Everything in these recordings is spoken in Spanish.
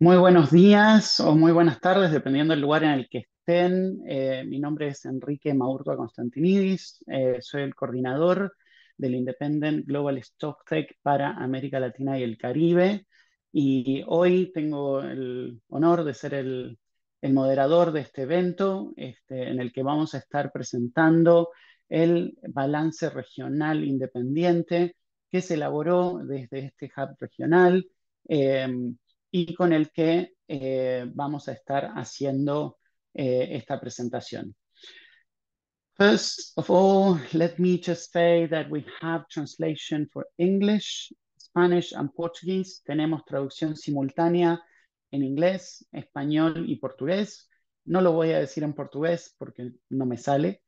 Muy buenos días o muy buenas tardes, dependiendo del lugar en el que estén. Mi nombre es Enrique Maurtua Constantinidis, soy el coordinador del Independent Global Stocktech para América Latina y el Caribe. Y hoy tengo el honor de ser el moderador de este evento, en el que vamos a estar presentando el balance regional independiente que se elaboró desde este hub regional. eh, y con el que vamos a estar haciendo esta presentación. First of all, let me just say that we have translation for English, Spanish and Portuguese. Tenemos traducción simultánea en inglés, español y portugués. No lo voy a decir en portugués porque no me sale.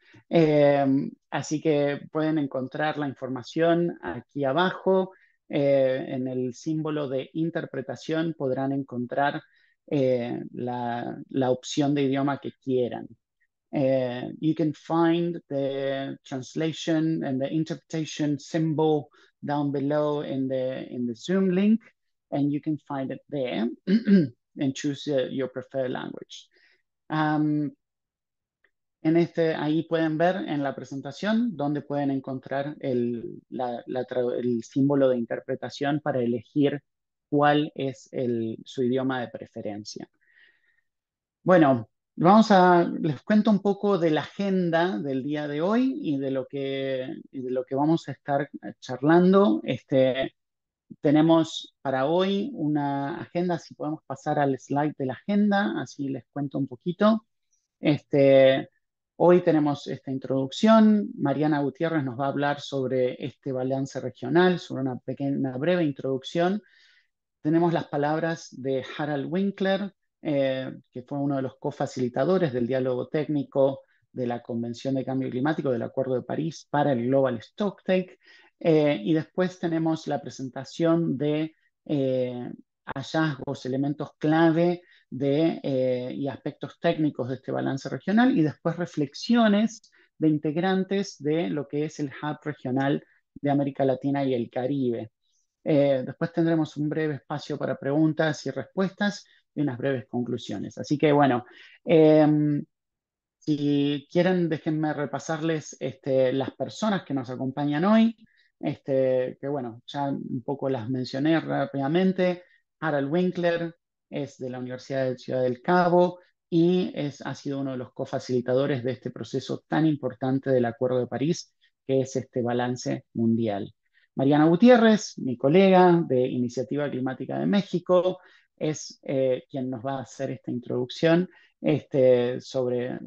Así que pueden encontrar la información aquí abajo. En el símbolo de interpretación podrán encontrar la opción de idioma que quieran. You can find the translation and the interpretation symbol down below in the Zoom link, and you can find it there and choose your preferred language. Um, ahí pueden ver en la presentación donde pueden encontrar el símbolo de interpretación para elegir cuál es su idioma de preferencia. Bueno, les cuento un poco de la agenda del día de hoy y de lo que vamos a estar charlando. Tenemos para hoy una agenda, si podemos pasar al slide de la agenda, así les cuento un poquito. Este, Hoy tenemos esta introducción. Mariana Gutiérrez nos va a hablar sobre este balance regional, sobre una breve introducción. Tenemos las palabras de Harald Winkler, que fue uno de los cofacilitadores del diálogo técnico de la Convención de Cambio Climático del Acuerdo de París para el Global Stocktake. Y después tenemos la presentación de hallazgos, elementos clave y aspectos técnicos de este balance regional, y después reflexiones de integrantes de lo que es el Hub regional de América Latina y el Caribe. Después tendremos un breve espacio para preguntas y respuestas y unas breves conclusiones. Así que bueno, eh, si quieren, déjenme repasarles las personas que nos acompañan hoy, que bueno, ya un poco las mencioné rápidamente. Harald Winkler es de la Universidad de Ciudad del Cabo y ha sido uno de los cofacilitadores de este proceso tan importante del Acuerdo de París, que es este balance mundial. Mariana Gutiérrez, mi colega de Iniciativa Climática de México, es quien nos va a hacer esta introducción sobre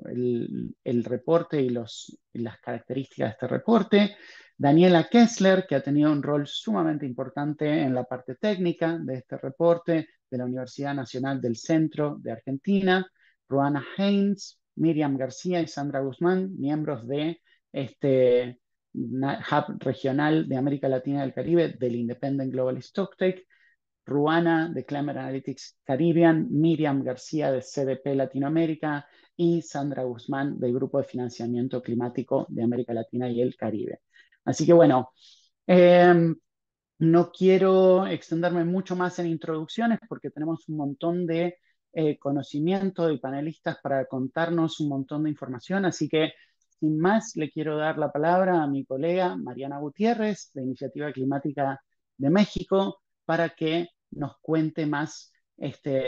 el reporte y las características de este reporte. Daniela Kessler, que ha tenido un rol sumamente importante en la parte técnica de este reporte de la Universidad Nacional del Centro de Argentina. Ruana Haynes, Miriam García y Sandra Guzmán, miembros de este Hub Regional de América Latina y el Caribe del Independent Global Stocktake. Ruana de Climate Analytics Caribbean, Miriam García de CDP Latinoamérica y Sandra Guzmán del Grupo de Financiamiento Climático de América Latina y el Caribe. Así que bueno, eh, no quiero extenderme mucho más en introducciones porque tenemos un montón de conocimiento de panelistas para contarnos un montón de información, así que sin más le quiero dar la palabra a mi colega Mariana Gutiérrez de Iniciativa Climática de México para que nos cuente más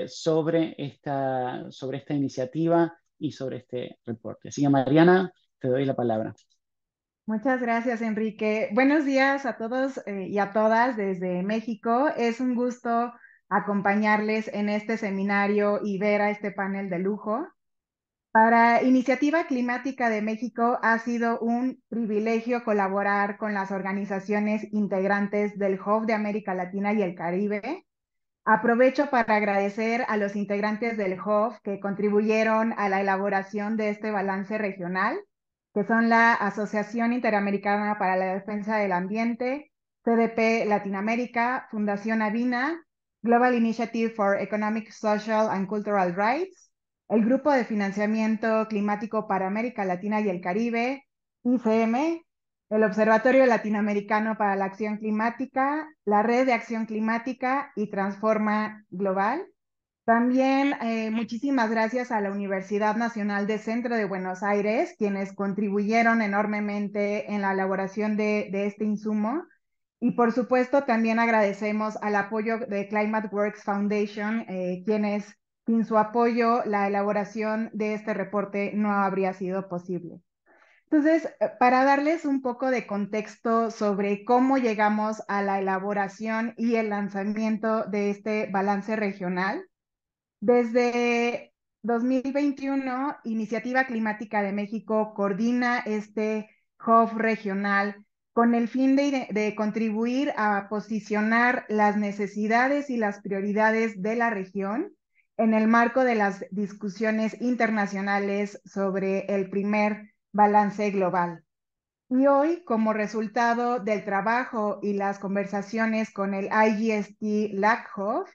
sobre esta iniciativa y sobre este reporte. Así que Mariana, te doy la palabra. Muchas gracias, Enrique. Buenos días a todos y a todas desde México. Es un gusto acompañarles en este seminario y ver a este panel de lujo. Para Iniciativa Climática de México ha sido un privilegio colaborar con las organizaciones integrantes del Hub de América Latina y el Caribe. Aprovecho para agradecer a los integrantes del Hub que contribuyeron a la elaboración de este balance regional, que son la Asociación Interamericana para la Defensa del Ambiente, CDP Latinoamérica, Fundación Avina, Global Initiative for Economic, Social and Cultural Rights, el Grupo de Financiamiento Climático para América Latina y el Caribe, ICM, el Observatorio Latinoamericano para la Acción Climática, la Red de Acción Climática y Transforma Global. También muchísimas gracias a la Universidad Nacional de Centro de Buenos Aires, quienes contribuyeron enormemente en la elaboración de este insumo. Y por supuesto, también agradecemos al apoyo de Climate Works Foundation, quienes sin su apoyo la elaboración de este reporte no habría sido posible. Entonces, para darles un poco de contexto sobre cómo llegamos a la elaboración y el lanzamiento de este balance regional, desde 2021, Iniciativa Climática de México coordina este hub regional con el fin de contribuir a posicionar las necesidades y las prioridades de la región en el marco de las discusiones internacionales sobre el primer balance global. Y hoy, como resultado del trabajo y las conversaciones con el IGST LACHOF,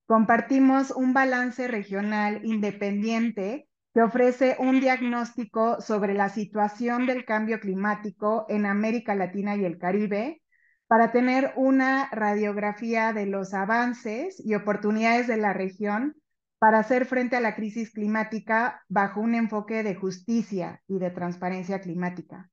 compartimos un balance regional independiente que ofrece un diagnóstico sobre la situación del cambio climático en América Latina y el Caribe para tener una radiografía de los avances y oportunidades de la región para hacer frente a la crisis climática bajo un enfoque de justicia y de transparencia climática.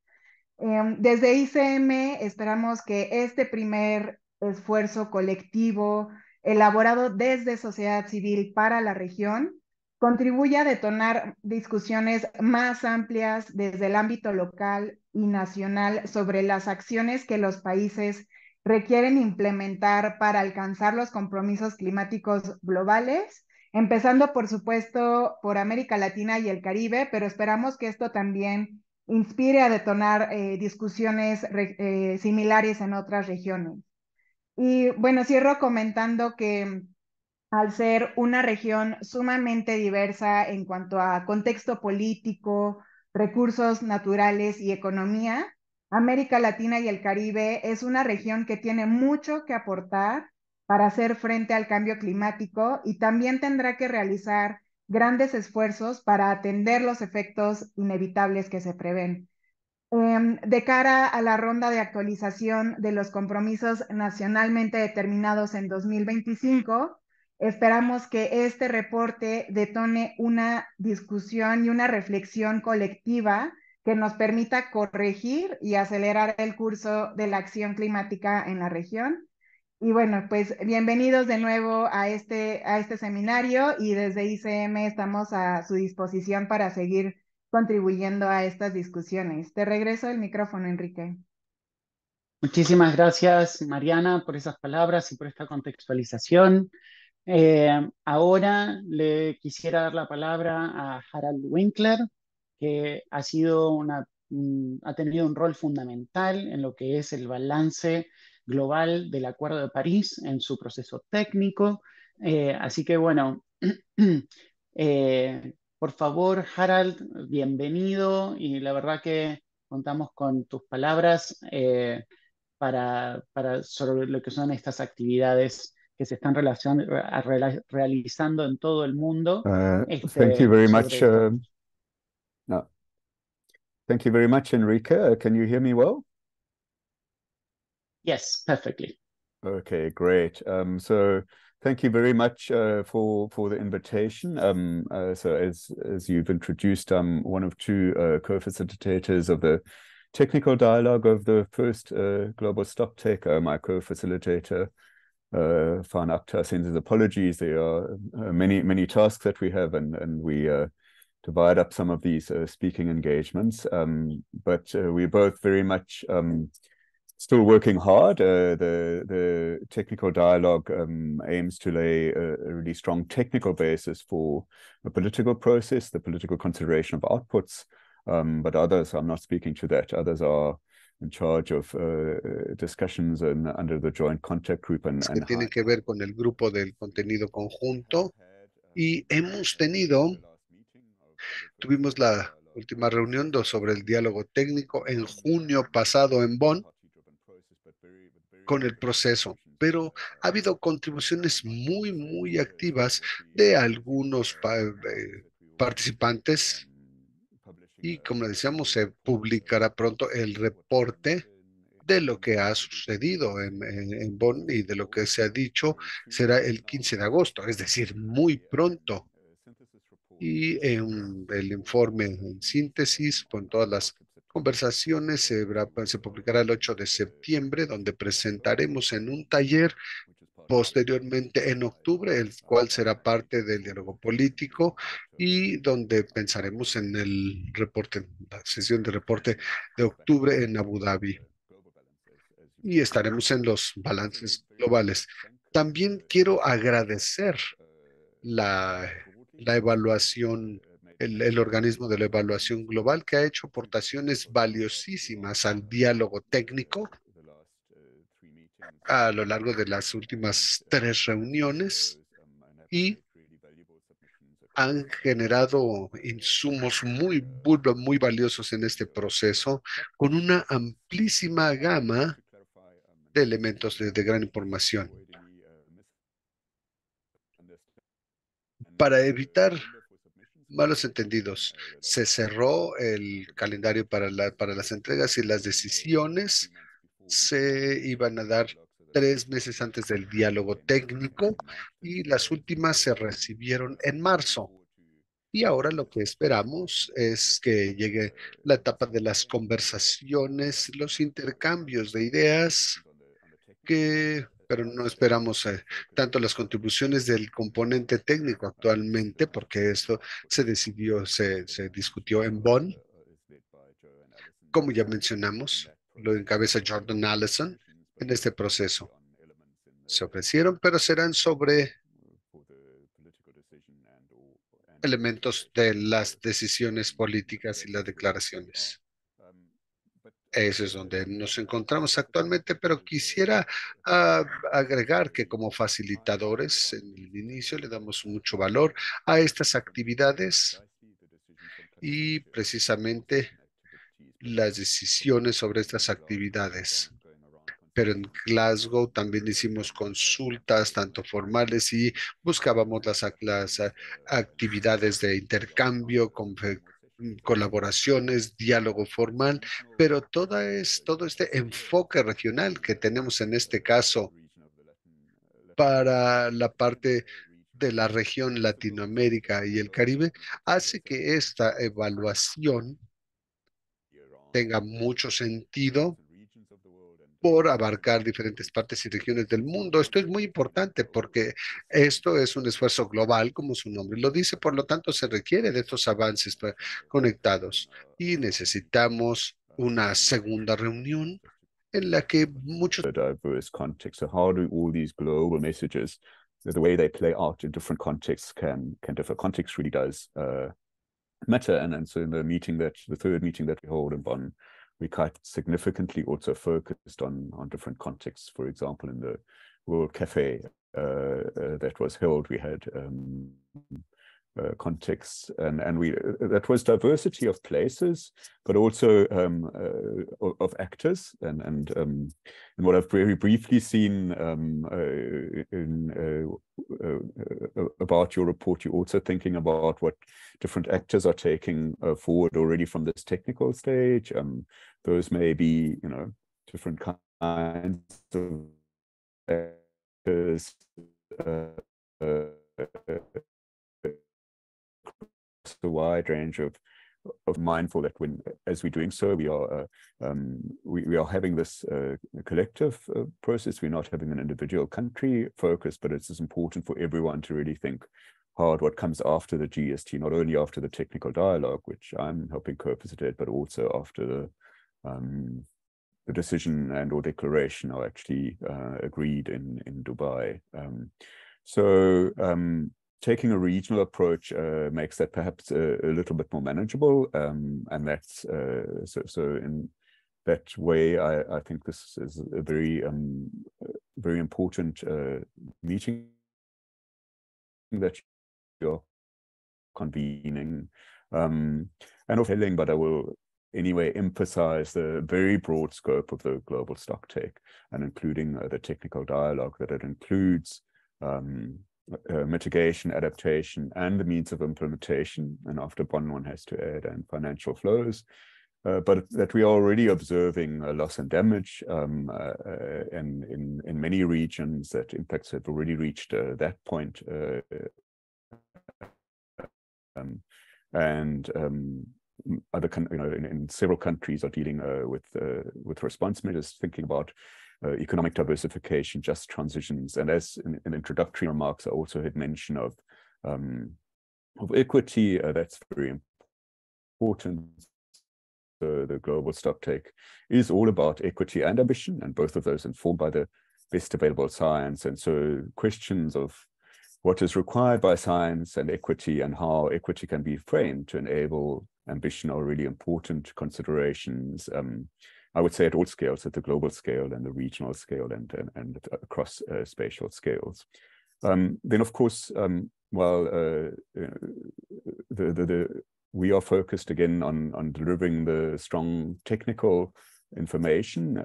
Desde ICM esperamos que este primer esfuerzo colectivo elaborado desde sociedad civil para la región contribuya a detonar discusiones más amplias desde el ámbito local y nacional sobre las acciones que los países requieren implementar para alcanzar los compromisos climáticos globales, empezando por supuesto por América Latina y el Caribe, pero esperamos que esto también inspire a detonar discusiones similares en otras regiones. Y bueno, cierro comentando que al ser una región sumamente diversa en cuanto a contexto político, recursos naturales y economía, América Latina y el Caribe es una región que tiene mucho que aportar para hacer frente al cambio climático y también tendrá que realizar grandes esfuerzos para atender los efectos inevitables que se prevén. De cara a la ronda de actualización de los compromisos nacionalmente determinados en 2025, esperamos que este reporte detone una discusión y una reflexión colectiva que nos permita corregir y acelerar el curso de la acción climática en la región. Y bueno, pues bienvenidos de nuevo a este seminario y desde ICM estamos a su disposición para seguir contribuyendo a estas discusiones. Te regreso el micrófono, Enrique. Muchísimas gracias, Mariana, por esas palabras y por esta contextualización. Ahora le quisiera dar la palabra a Harald Winkler, que ha tenido un rol fundamental en lo que es el balance global del Acuerdo de París en su proceso técnico. Así que bueno, por favor, Harald, bienvenido y la verdad que contamos con tus palabras. Sobre lo que son estas actividades que se están realizando en todo el mundo Thank you very sobre much. esto. No, thank you very much, Enrique. Can you hear me well? Yes, perfectly. Okay, great. So thank you very much for the invitation. So as you've introduced, I'm one of two co-facilitators of the technical dialogue of the first Global Stocktake. My co-facilitator, Fan Akhtar, sends his apologies. There are many tasks that we have, and we divide up some of these speaking engagements. But we're both very much still working hard. The technical dialogue aims to lay a really strong technical basis for a political process, the political consideration of outputs. But others, I'm not speaking to that. Others are in charge of discussions under the Joint Contact Group Que tienen que ver con el grupo del contenido conjunto y tuvimos la última reunión sobre el diálogo técnico en junio pasado en Bonn con el proceso, pero ha habido contribuciones muy activas de algunos participantes y, como decíamos, se publicará pronto el reporte de lo que ha sucedido en Bonn y de lo que se ha dicho será el 15 de agosto, es decir, muy pronto. Y el informe en síntesis con todas las conversaciones se publicará el 8 de septiembre, donde presentaremos en un taller posteriormente en octubre, el cual será parte del diálogo político y donde pensaremos en el reporte, la sesión de reporte de octubre en Abu Dhabi y estaremos en los balances globales. También quiero agradecer la, la evaluación, el organismo de la evaluación global que ha hecho aportaciones valiosísimas al diálogo técnico a lo largo de las últimas tres reuniones y han generado insumos muy valiosos en este proceso con una amplísima gama de elementos de gran información. Para evitar malos entendidos, se cerró el calendario para las entregas y las decisiones se iban a dar 3 meses antes del diálogo técnico y las últimas se recibieron en marzo. Y ahora lo que esperamos es que llegue la etapa de las conversaciones, los intercambios de ideas, pero no esperamos tanto las contribuciones del componente técnico actualmente, porque esto se discutió en Bonn, como ya mencionamos, lo encabeza Jordan Allison en este proceso. Se ofrecieron, pero serán sobre elementos de las decisiones políticas y las declaraciones. Eso es donde nos encontramos actualmente, pero quisiera agregar que como facilitadores en el inicio le damos mucho valor a estas actividades y precisamente las decisiones sobre estas actividades. Pero en Glasgow también hicimos consultas, tanto formales, y buscábamos las actividades de intercambio, colaboraciones, diálogo formal, pero todo este enfoque regional que tenemos en este caso para la parte de la región Latinoamérica y el Caribe hace que esta evaluación tenga mucho sentido por abarcar diferentes partes y regiones del mundo. Esto es muy importante porque esto es un esfuerzo global, como su nombre lo dice, por lo tanto se requiere de estos avances conectados y necesitamos una segunda reunión en la que muchos diverse context. So how do all these global messages, the way they play out in different contexts can differ. Context really does matter. And so in the third meeting that we hold in Bonn, we quite significantly also focused on different contexts. For example, in the World Cafe that was held, we had contexts, and we that was diversity of places, but also of actors, and what I've very briefly seen about your report, you're also thinking about what different actors are taking forward already from this technical stage. Those may be, different kinds of actors. A wide range of mindful that as we're doing so, we are having this collective process. We're not having an individual country focus, but it's important for everyone to really think hard what comes after the GST, not only after the technical dialogue, which I'm helping co-facilitate, but also after the decision and or declaration are actually agreed in Dubai. Taking a regional approach makes that perhaps a little bit more manageable, and that's so in that way, I think this is a very very important meeting that you're convening, and telling, but I will anyway emphasize the very broad scope of the global stocktake, and including the technical dialogue, that it includes mitigation, adaptation, and the means of implementation. And after Bonn, one has to add and financial flows. But that we are already observing loss and damage, and in many regions that impacts have already reached that point. Other in several countries are dealing with response measures, thinking about economic diversification, just transitions, and as in introductory remarks, I also had mention of equity. That's very important. The global stocktake is all about equity and ambition, and both of those informed by the best available science. And so questions of what is required by science and equity, and how equity can be framed to enable ambition, are really important considerations. I would say at all scales, at the global scale and the regional scale, and across spatial scales. Then, of course, while we are focused again on delivering the strong technical information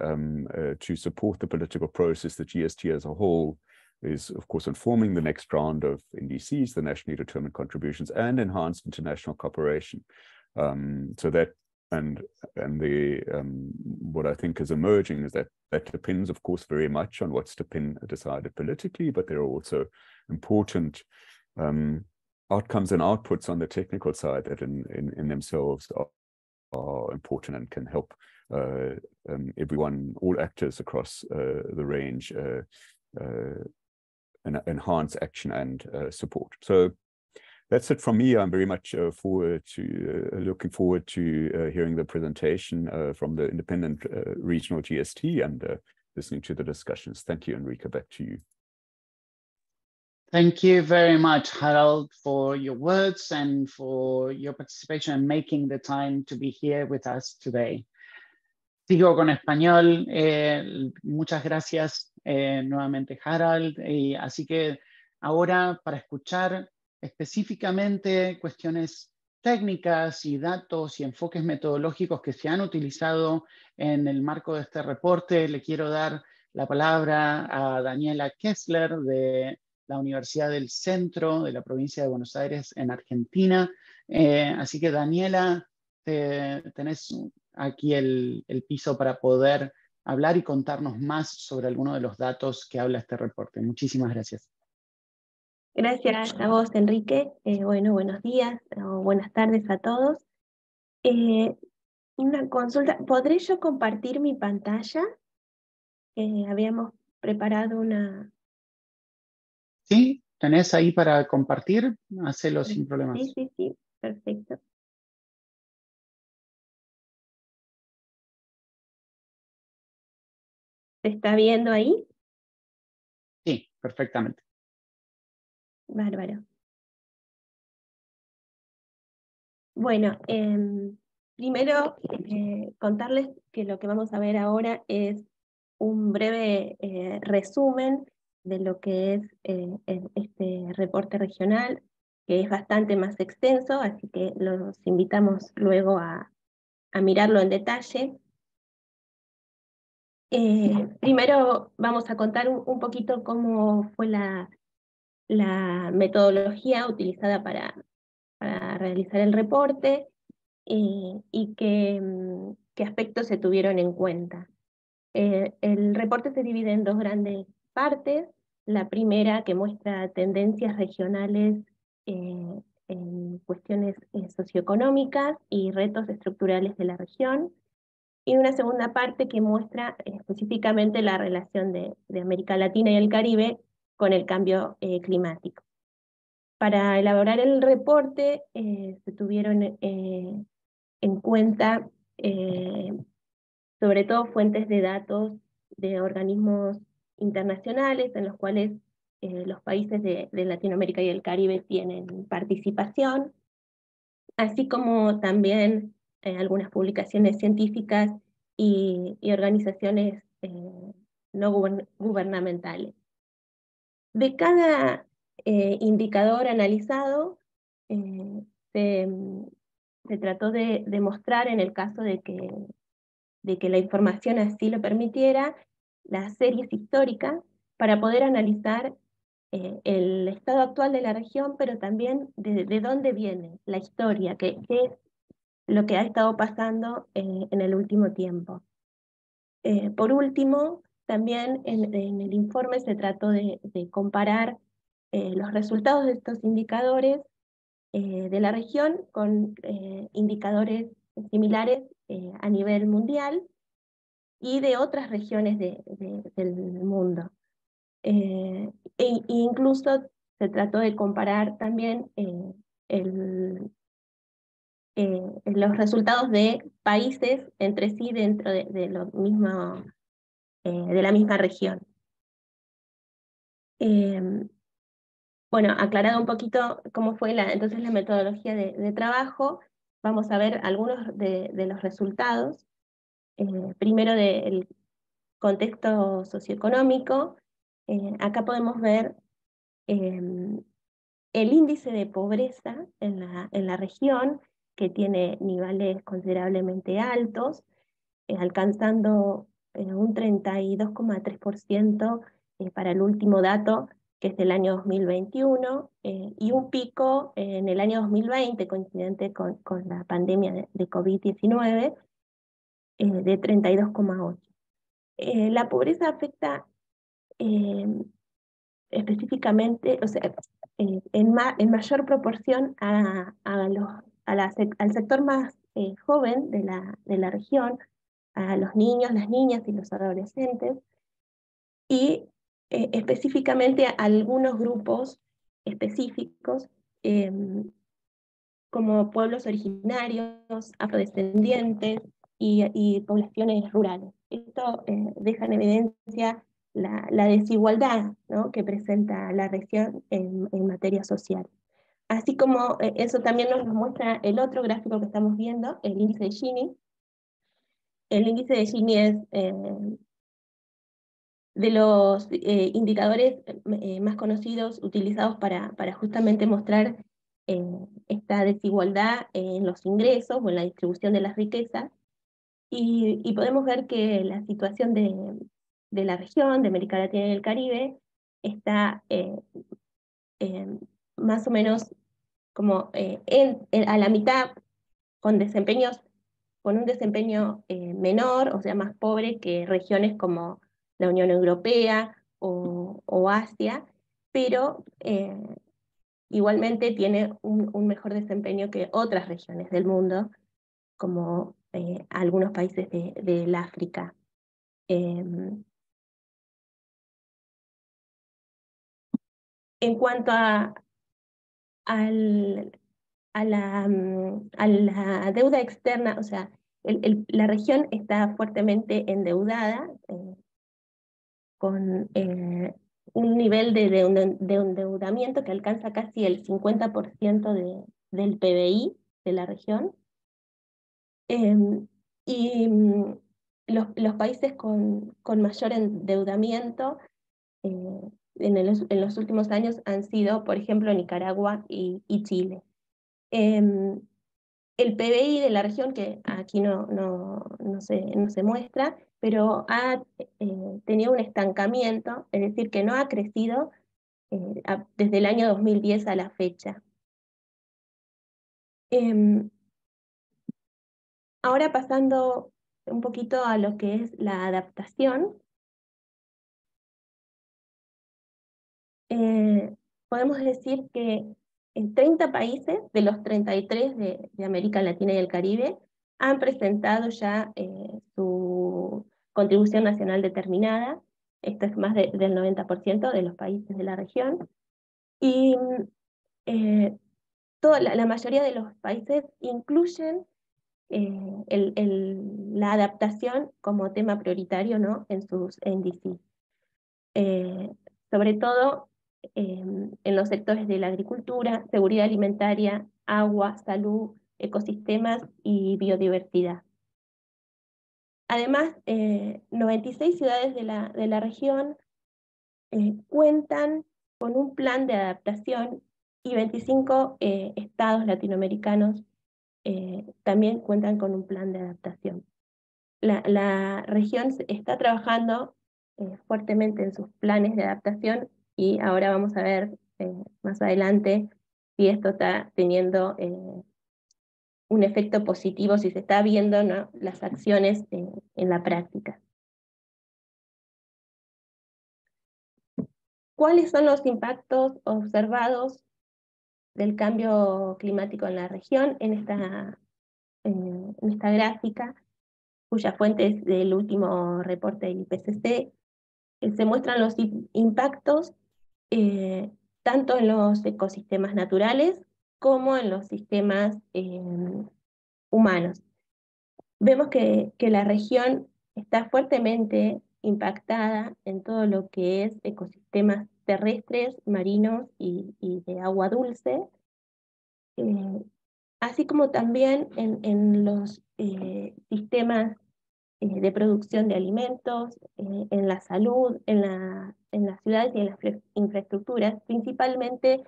to support the political process, the GST as a whole is, of course, informing the next round of NDCs, the nationally determined contributions, and enhanced international cooperation. So that and the what I think is emerging is that depends, of course, very much on what's decided politically, but there are also important outcomes and outputs on the technical side that in themselves are important and can help everyone, all actors across the range, enhance action and support. So that's it from me. I'm very much looking forward to hearing the presentation from the independent regional GST and listening to the discussions. Thank you, Enrique. Back to you. Thank you very much, Harald, for your words and for your participation and making the time to be here with us today. Sigo con español. Muchas gracias nuevamente, Harald. Así que ahora, para escuchar específicamente cuestiones técnicas y datos y enfoques metodológicos que se han utilizado en el marco de este reporte, le quiero dar la palabra a Daniela Kessler de la Universidad del Centro de la provincia de Buenos Aires en Argentina. Así que, Daniela, tenés aquí el piso para poder hablar y contarnos más sobre algunos de los datos que habla este reporte. Muchísimas gracias. Gracias a vos, Enrique. Bueno, buenos días o buenas tardes a todos. Una consulta, ¿podré yo compartir mi pantalla? Habíamos preparado una... Sí, tenés ahí para compartir, hacelo sin problemas. Sí, perfecto. ¿Se está viendo ahí? Sí, perfectamente. Bárbaro. Bueno, primero contarles que lo que vamos a ver ahora es un breve resumen de lo que es este reporte regional, que es bastante más extenso, así que los invitamos luego a mirarlo en detalle. Primero vamos a contar un poquito cómo fue la metodología utilizada para realizar el reporte y qué aspectos se tuvieron en cuenta. El reporte se divide en dos grandes partes. La primera, que muestra tendencias regionales en cuestiones socioeconómicas y retos estructurales de la región. Y una segunda parte que muestra específicamente la relación de América Latina y el Caribe con el cambio climático. Para elaborar el reporte se tuvieron en cuenta sobre todo fuentes de datos de organismos internacionales en los cuales los países de Latinoamérica y el Caribe tienen participación, así como también algunas publicaciones científicas y organizaciones no gubernamentales. De cada indicador analizado, se, se trató de demostrar, en el caso de que la información así lo permitiera, las series históricas para poder analizar el estado actual de la región, pero también de dónde viene la historia, qué es lo que ha estado pasando en el último tiempo. Por último, también en el informe se trató de comparar los resultados de estos indicadores de la región con indicadores similares a nivel mundial y de otras regiones del mundo. Incluso se trató de comparar también los resultados de países entre sí dentro de la misma región. Bueno, aclarado un poquito cómo fue entonces la metodología de trabajo, vamos a ver algunos de los resultados. Primero del contexto socioeconómico. Acá podemos ver el índice de pobreza en la región, que tiene niveles considerablemente altos, alcanzando un 32,3% para el último dato, que es del año 2021, y un pico en el año 2020, coincidente con la pandemia de COVID-19, de 32,8%. La pobreza afecta específicamente, o sea, en mayor proporción al sector más joven de la región, a los niños, las niñas y los adolescentes, y específicamente a algunos grupos específicos, como pueblos originarios, afrodescendientes y poblaciones rurales. Esto deja en evidencia la desigualdad, ¿no?, que presenta la región en materia social. Así como eso también nos lo muestra el otro gráfico que estamos viendo, el índice de Gini. El índice de Gini es de los indicadores más conocidos utilizados para justamente mostrar esta desigualdad en los ingresos o en la distribución de las riquezas, y podemos ver que la situación de la región, de América Latina y el Caribe, está más o menos como a la mitad, con un desempeño menor, o sea, más pobre que regiones como la Unión Europea o Asia, pero igualmente tiene un mejor desempeño que otras regiones del mundo, como algunos países del África. En cuanto a la deuda externa, o sea, la región está fuertemente endeudada, con un nivel de endeudamiento que alcanza casi el 50% del PBI de la región. Y los países con mayor endeudamiento en los últimos años han sido, por ejemplo, Nicaragua y Chile. El PBI de la región, que aquí no se muestra, pero ha tenido un estancamiento, es decir, que no ha crecido desde el año 2010 a la fecha. Ahora pasando un poquito a lo que es la adaptación, podemos decir que en 30 países de los 33 de América Latina y el Caribe han presentado ya su contribución nacional determinada. Esto es más del 90% de los países de la región. Y la mayoría de los países incluyen la adaptación como tema prioritario, ¿no?, en sus índices. Sobre todo en los sectores de la agricultura, seguridad alimentaria, agua, salud, ecosistemas y biodiversidad. Además, 96 ciudades de la región cuentan con un plan de adaptación y 25 estados latinoamericanos también cuentan con un plan de adaptación. La región está trabajando fuertemente en sus planes de adaptación y ahora vamos a ver más adelante si esto está teniendo un efecto positivo, si se está viendo, ¿no?, las acciones en la práctica. ¿Cuáles son los impactos observados del cambio climático en la región? En esta gráfica, cuya fuente es del último reporte del IPCC, se muestran los impactos tanto en los ecosistemas naturales como en los sistemas humanos. Vemos que la región está fuertemente impactada en todo lo que es ecosistemas terrestres, marinos y de agua dulce, así como también en los sistemas de producción de alimentos, en la salud, en las ciudades y en las infraestructuras, principalmente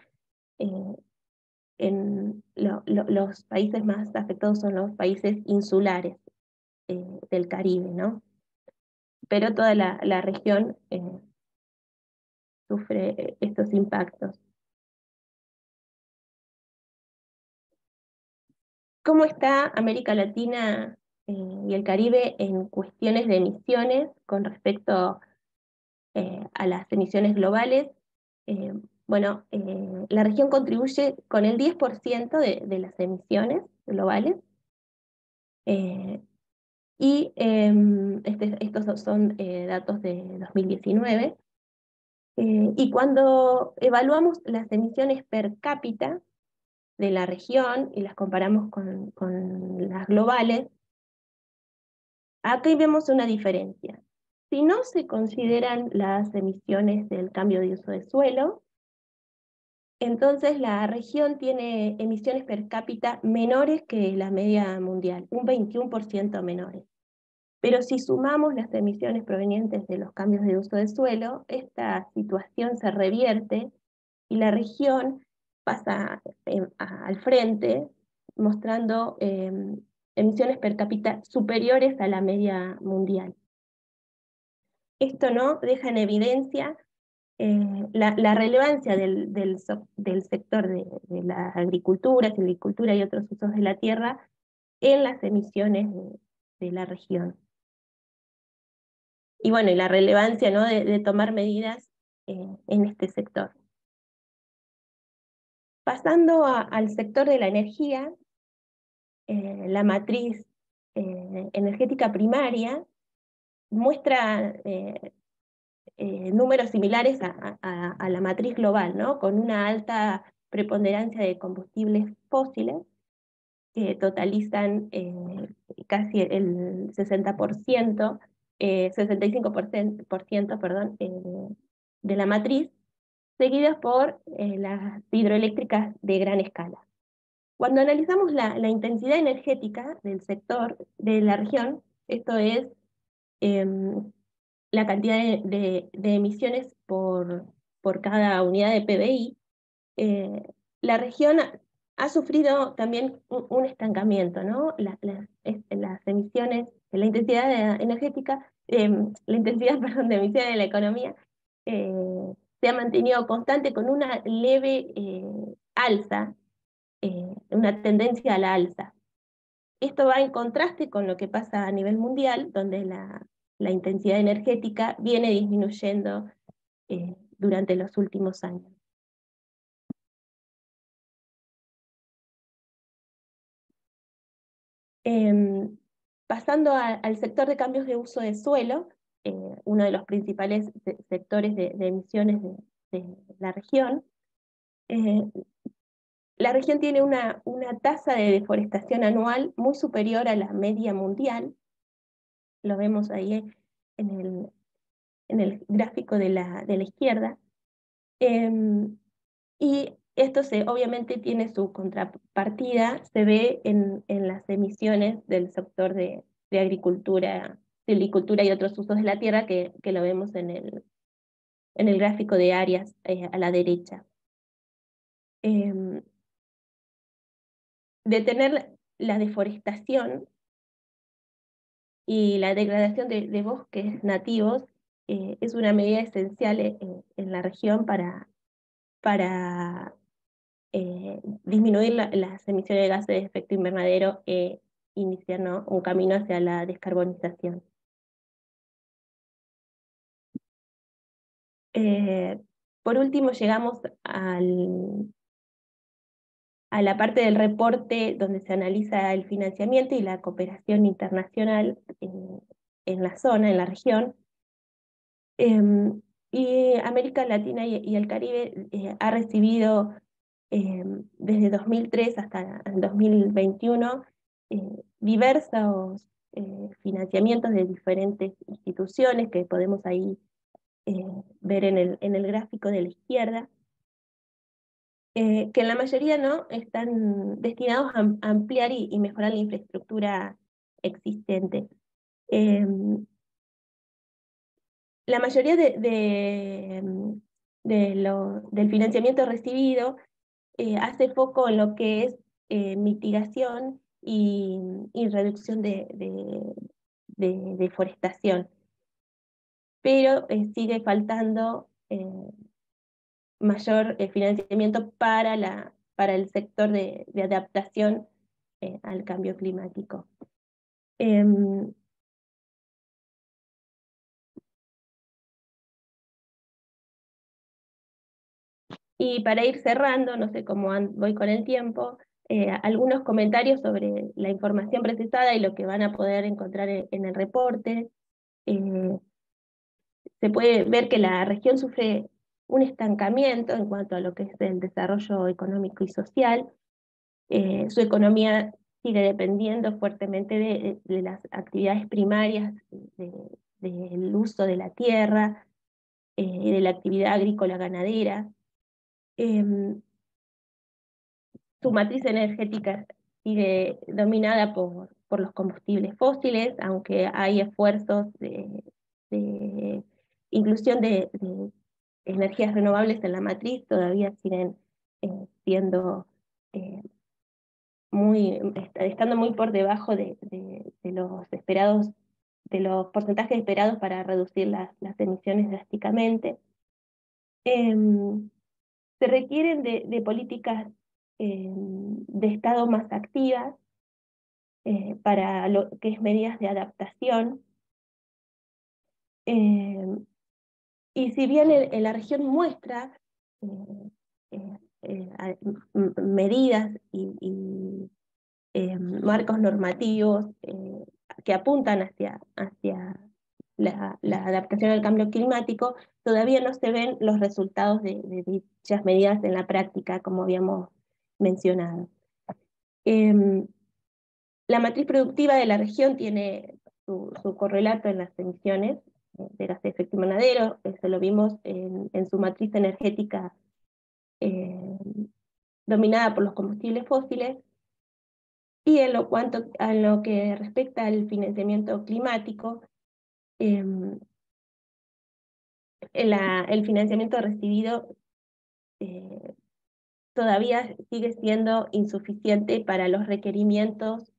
los países más afectados son los países insulares del Caribe, ¿no? Pero toda la región sufre estos impactos. ¿Cómo está América Latina y el Caribe en cuestiones de emisiones con respecto a las emisiones globales? Bueno, la región contribuye con el 10% de las emisiones globales. Y estos son datos de 2019. Y cuando evaluamos las emisiones per cápita de la región y las comparamos con las globales, aquí vemos una diferencia. Si no se consideran las emisiones del cambio de uso de suelo, entonces la región tiene emisiones per cápita menores que la media mundial, un 21% menores. Pero si sumamos las emisiones provenientes de los cambios de uso de suelo, esta situación se revierte y la región pasa al frente, mostrando emisiones per cápita superiores a la media mundial. Esto no deja en evidencia la relevancia del sector de la agricultura, silvicultura y otros usos de la tierra en las emisiones de la región. Y bueno, y la relevancia, ¿no?, de tomar medidas en este sector. Pasando al sector de la energía, la matriz energética primaria muestra números similares a la matriz global, ¿no?, con una alta preponderancia de combustibles fósiles que totalizan casi el 60% 65%, perdón, de la matriz, seguidas por las hidroeléctricas de gran escala. Cuando analizamos la intensidad energética del sector, de la región, esto es la cantidad de emisiones por cada unidad de PBI, la región ha sufrido también un estancamiento, ¿no? Las emisiones, la intensidad energética, la intensidad, perdón, de emisiones de la economía se ha mantenido constante con una leve alza, una tendencia a la alza. Esto va en contraste con lo que pasa a nivel mundial, donde la intensidad energética viene disminuyendo durante los últimos años. Pasando al sector de cambios de uso de suelo, uno de los principales sectores de emisiones de la región. La región tiene una tasa de deforestación anual muy superior a la media mundial. Lo vemos ahí en el gráfico de la izquierda. Y esto obviamente tiene su contrapartida, se ve en las emisiones del sector de agricultura, silvicultura y otros usos de la tierra, que lo vemos en el gráfico de áreas a la derecha. Detener la deforestación y la degradación de bosques nativos es una medida esencial en la región para disminuir las emisiones de gases de efecto invernadero e iniciar, ¿no?, un camino hacia la descarbonización. Por último, llegamos a la parte del reporte donde se analiza el financiamiento y la cooperación internacional en la zona, en la región. Y América Latina y el Caribe ha recibido desde 2003 hasta el 2021 diversos financiamientos de diferentes instituciones que podemos ahí ver en el gráfico de la izquierda, que en la mayoría no están destinados a ampliar y mejorar la infraestructura existente. La mayoría del financiamiento recibido hace foco en lo que es mitigación y reducción de deforestación, pero sigue faltando mayor financiamiento para el sector de adaptación al cambio climático. Y para ir cerrando, no sé cómo voy con el tiempo, algunos comentarios sobre la información precisada y lo que van a poder encontrar en el reporte. Se puede ver que la región sufre un estancamiento en cuanto a lo que es el desarrollo económico y social. Su economía sigue dependiendo fuertemente de las actividades primarias, del uso de la tierra, de la actividad agrícola ganadera. Su matriz energética sigue dominada por los combustibles fósiles, aunque hay esfuerzos de inclusión de energías renovables en la matriz, todavía siguen siendo estando muy por debajo de los esperados, de los porcentajes esperados para reducir las emisiones drásticamente. Se requieren de políticas de Estado más activas para lo que es medidas de adaptación. Y si bien en la región muestra medidas y marcos normativos que apuntan hacia la adaptación al cambio climático, todavía no se ven los resultados de dichas medidas en la práctica, como habíamos mencionado. La matriz productiva de la región tiene su correlato en las emisiones de gases de efecto invernadero. Eso lo vimos en su matriz energética dominada por los combustibles fósiles. Y en lo que respecta al financiamiento climático, el financiamiento recibido todavía sigue siendo insuficiente para los requerimientos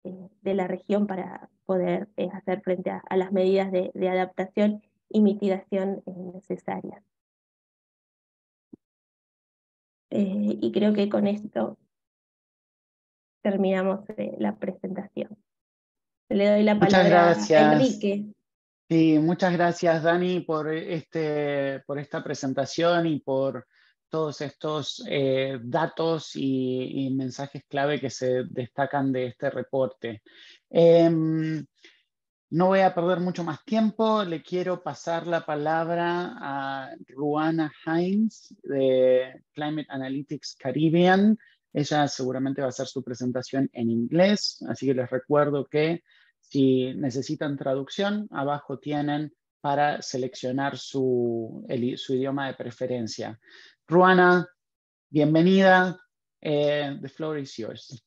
de la región para poder hacer frente a las medidas de adaptación y mitigación necesarias. Y creo que con esto terminamos la presentación. Le doy la Muchas palabra gracias. a Enrique. Sí, muchas gracias, Dani, por esta presentación y por todos estos datos y mensajes clave que se destacan de este reporte. No voy a perder mucho más tiempo. Le quiero pasar la palabra a Ruana Hines de Climate Analytics Caribbean. Ella seguramente va a hacer su presentación en inglés, así que les recuerdo que si necesitan traducción, abajo tienen para seleccionar su idioma de preferencia. Ruana, bienvenida. The floor is yours.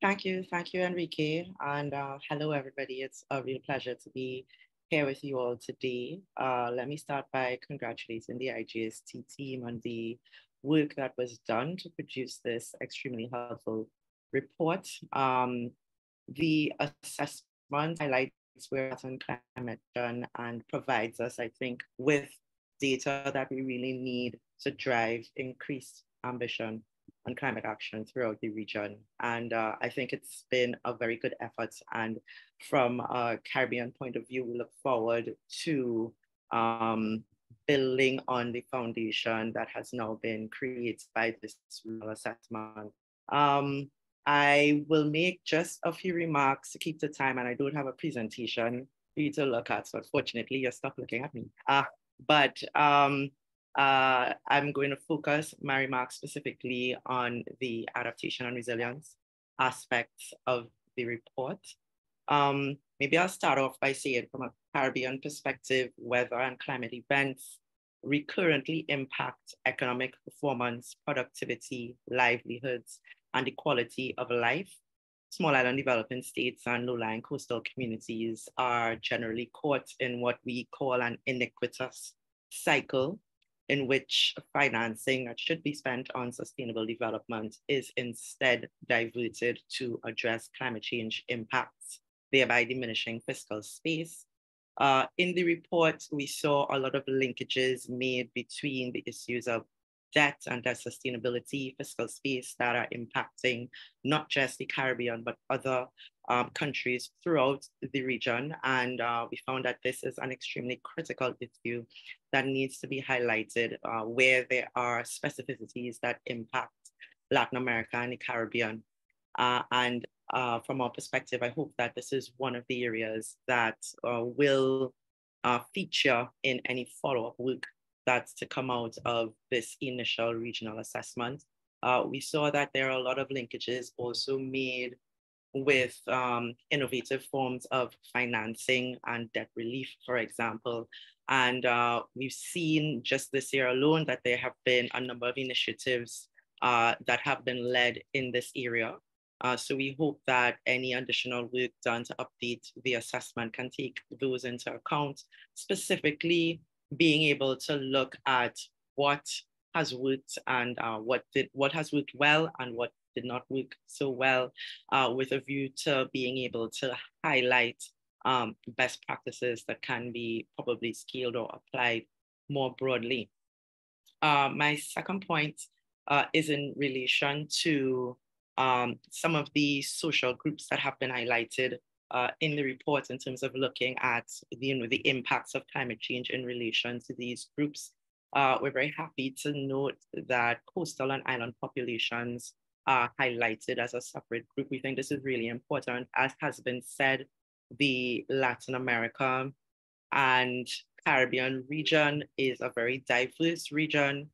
Thank you, Enrique, and hello, everybody. It's a real pleasure to be here with you all today. Let me start by congratulating the IGST team on the work that was done to produce this extremely helpful report. The assessment highlights where climate done and provides us, I think, with data that we really need to drive increased ambition on climate action throughout the region. And I think it's been a very good effort. And from a Caribbean point of view, we look forward to building on the foundation that has now been created by this real assessment. I will make just a few remarks to keep the time, and I don't have a presentation for you to look at. So unfortunately, you're stuck looking at me. I'm going to focus my remarks specifically on the adaptation and resilience aspects of the report. Maybe I'll start off by saying from a Caribbean perspective, weather and climate events recurrently impact economic performance, productivity, livelihoods, and the quality of life. Small island developing states and low-lying coastal communities are generally caught in what we call an iniquitous cycle, in which financing that should be spent on sustainable development is instead diverted to address climate change impacts, thereby diminishing fiscal space. In the report, we saw a lot of linkages made between the issues of debt and debt sustainability, fiscal space that are impacting not just the Caribbean, but other countries throughout the region. And we found that this is an extremely critical issue that needs to be highlighted where there are specificities that impact Latin America and the Caribbean. From our perspective, I hope that this is one of the areas that will feature in any follow-up work that's to come out of this initial regional assessment. We saw that there are a lot of linkages also made with innovative forms of financing and debt relief, for example. And we've seen just this year alone that there have been a number of initiatives that have been led in this area. So we hope that any additional work done to update the assessment can take those into account, specifically being able to look at what has worked and what has worked well and what did not work so well, with a view to being able to highlight best practices that can be probably scaled or applied more broadly. My second point is in relation to some of the social groups that have been highlighted in the report in terms of looking at the impacts of climate change in relation to these groups. We're very happy to note that coastal and island populations are highlighted as a separate group. We think this is really important. As has been said, the Latin America and Caribbean region is a very diverse region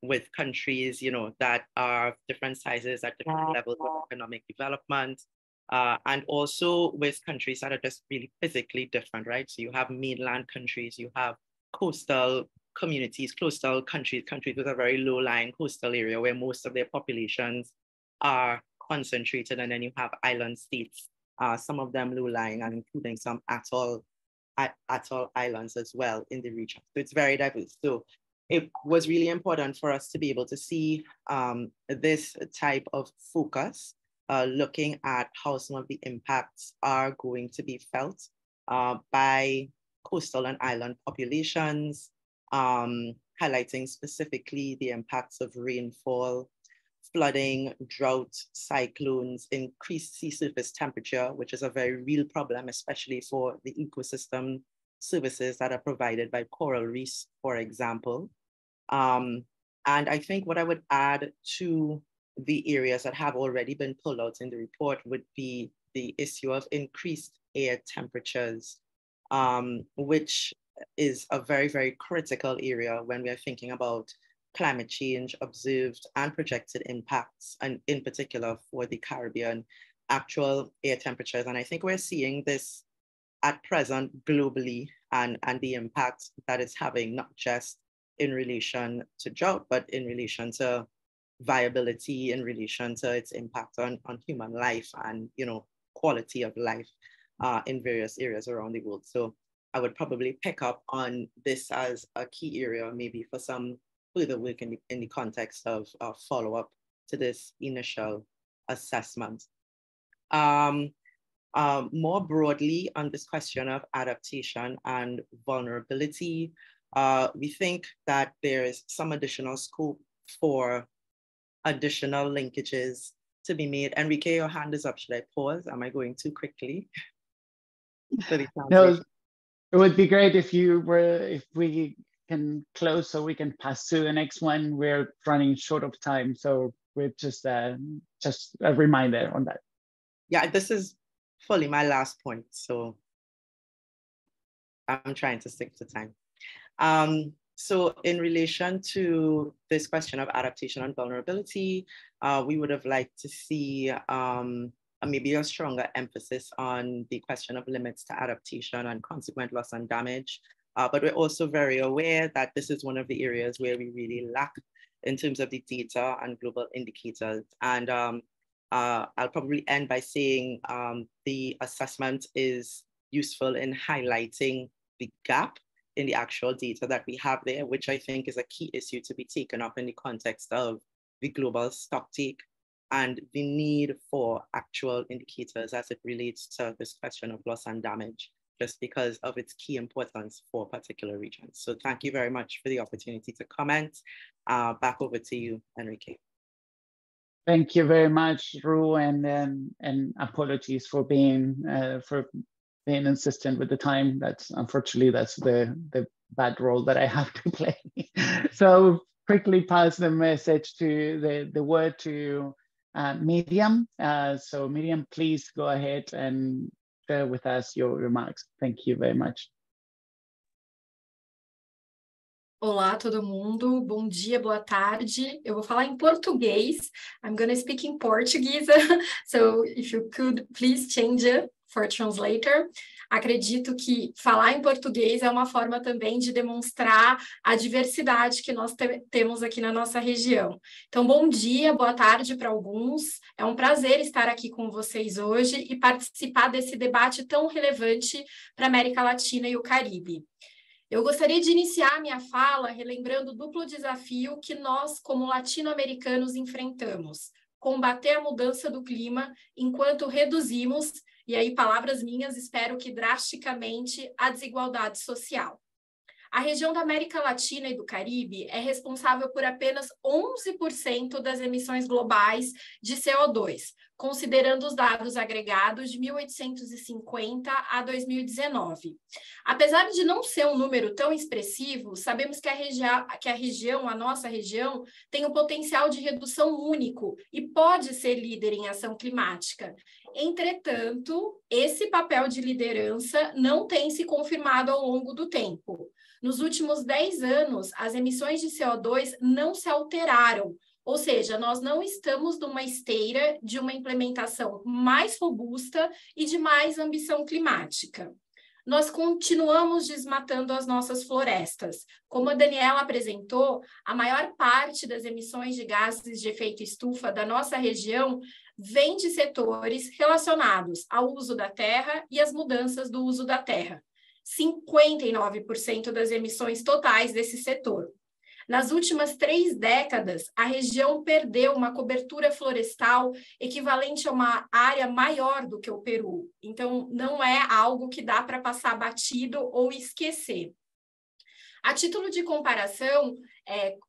with countries, that are different sizes at different levels of economic development. and also with countries that are just really physically different, right? So you have mainland countries, you have coastal communities, coastal countries with a very low-lying coastal area where most of their populations are concentrated, and then you have island states, some of them low-lying and including some atoll islands as well in the region. So it's very diverse. So it was really important for us to be able to see this type of focus, looking at how some of the impacts are going to be felt by coastal and island populations, highlighting specifically the impacts of rainfall, flooding, drought, cyclones, increased sea surface temperature, which is a very real problem, especially for the ecosystem services that are provided by coral reefs, for example. And I think what I would add to the areas that have already been pulled out in the report would be the issue of increased air temperatures, which is a very, very critical area when we are thinking about climate change, observed and projected impacts, and in particular for the Caribbean, actual air temperatures. And I think we're seeing this at present globally, and the impact that it's having, not just in relation to drought, but in relation to viability, in relation to its impact on human life and, you know, quality of life in various areas around the world. So I would probably pick up on this as a key area, maybe for some further work in the context of follow-up to this initial assessment. More broadly on this question of adaptation and vulnerability, we think that there is some additional scope for additional linkages to be made. Enrique, your hand is up. Should I pause? Am I going too quickly? No, it would be great if we can close so we can pass to the next one. We're running short of time, so we're just a reminder on that. Yeah, this is fully my last point, so I'm trying to stick to time. So in relation to this question of adaptation and vulnerability, we would have liked to see maybe a stronger emphasis on the question of limits to adaptation and consequent loss and damage. But we're also very aware that this is one of the areas where we really lack in terms of the data and global indicators. And I'll probably end by saying the assessment is useful in highlighting the gap in the actual data that we have there, which I think is a key issue to be taken up in the context of the global stocktake and the need for actual indicators as it relates to this question of loss and damage, just because of its key importance for particular regions. So thank you very much for the opportunity to comment. Back over to you, Enrique. Thank you very much, Ru, and apologies for being insistent with the time. That's unfortunately the bad role that I have to play. So quickly pass the message to the word to Miriam. So Miriam, please go ahead and share with us your remarks. Thank you very much. Olá, todo mundo. Bom dia, boa tarde. Eu vou falar em português. I'm going to speak in Portuguese. So if you could please change it for translator. Acredito que falar em português é uma forma também de demonstrar a diversidade que nós temos aqui na nossa região. Então, bom dia, boa tarde para alguns. É um prazer estar aqui com vocês hoje e participar desse debate tão relevante para a América Latina e o Caribe. Eu gostaria de iniciar minha fala relembrando o duplo desafio que nós, como latino-americanos, enfrentamos: combater a mudança do clima enquanto reduzimos, e aí palavras minhas, espero que drasticamente, a desigualdade social. A região da América Latina e do Caribe é responsável por apenas 11% das emissões globais de CO2, considerando os dados agregados de 1850 a 2019. Apesar de não ser um número tão expressivo, sabemos que a nossa região, tem um potencial de redução único e pode ser líder em ação climática. Entretanto, esse papel de liderança não tem se confirmado ao longo do tempo. Nos últimos 10 anos, as emissões de CO2 não se alteraram, Ou seja, nós não estamos numa esteira de uma implementação mais robusta e de mais ambição climática. Nós continuamos desmatando as nossas florestas. Como a Daniela apresentou, a maior parte das emissões de gases de efeito estufa da nossa região vem de setores relacionados ao uso da terra e às mudanças do uso da terra. 59% das emissões totais desse setor. Nas últimas 3 décadas, a região perdeu uma cobertura florestal equivalente a uma área maior do que o Peru. Então, não é algo que dá para passar batido ou esquecer. A título de comparação,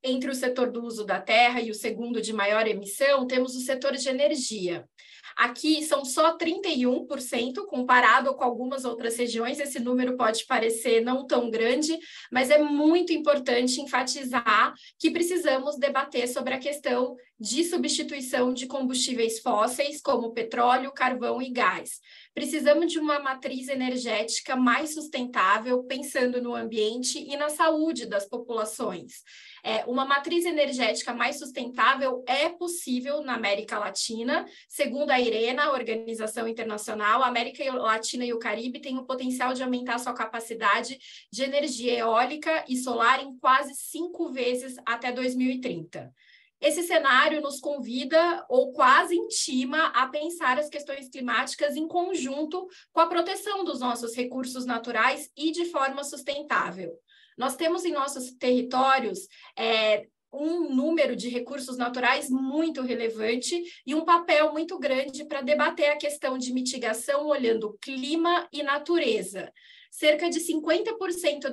entre o setor do uso da terra e o segundo de maior emissão, temos o setor de energia. Aqui são só 31%, comparado com algumas outras regiões. Esse número pode parecer não tão grande, mas é muito importante enfatizar que precisamos debater sobre a questão de substituição de combustíveis fósseis, como petróleo, carvão e gás. Precisamos de uma matriz energética mais sustentável, pensando no ambiente e na saúde das populações. Uma matriz energética mais sustentável é possível na América Latina. Segundo a IRENA, a Organização Internacional, a América Latina e o Caribe têm o potencial de aumentar sua capacidade de energia eólica e solar em quase 5 vezes até 2030. Esse cenário nos convida, ou quase intima, a pensar as questões climáticas em conjunto com a proteção dos nossos recursos naturais e de forma sustentável. Nós temos em nossos territórios um número de recursos naturais muito relevante e um papel muito grande para debater a questão de mitigação olhando clima e natureza. Cerca de 50%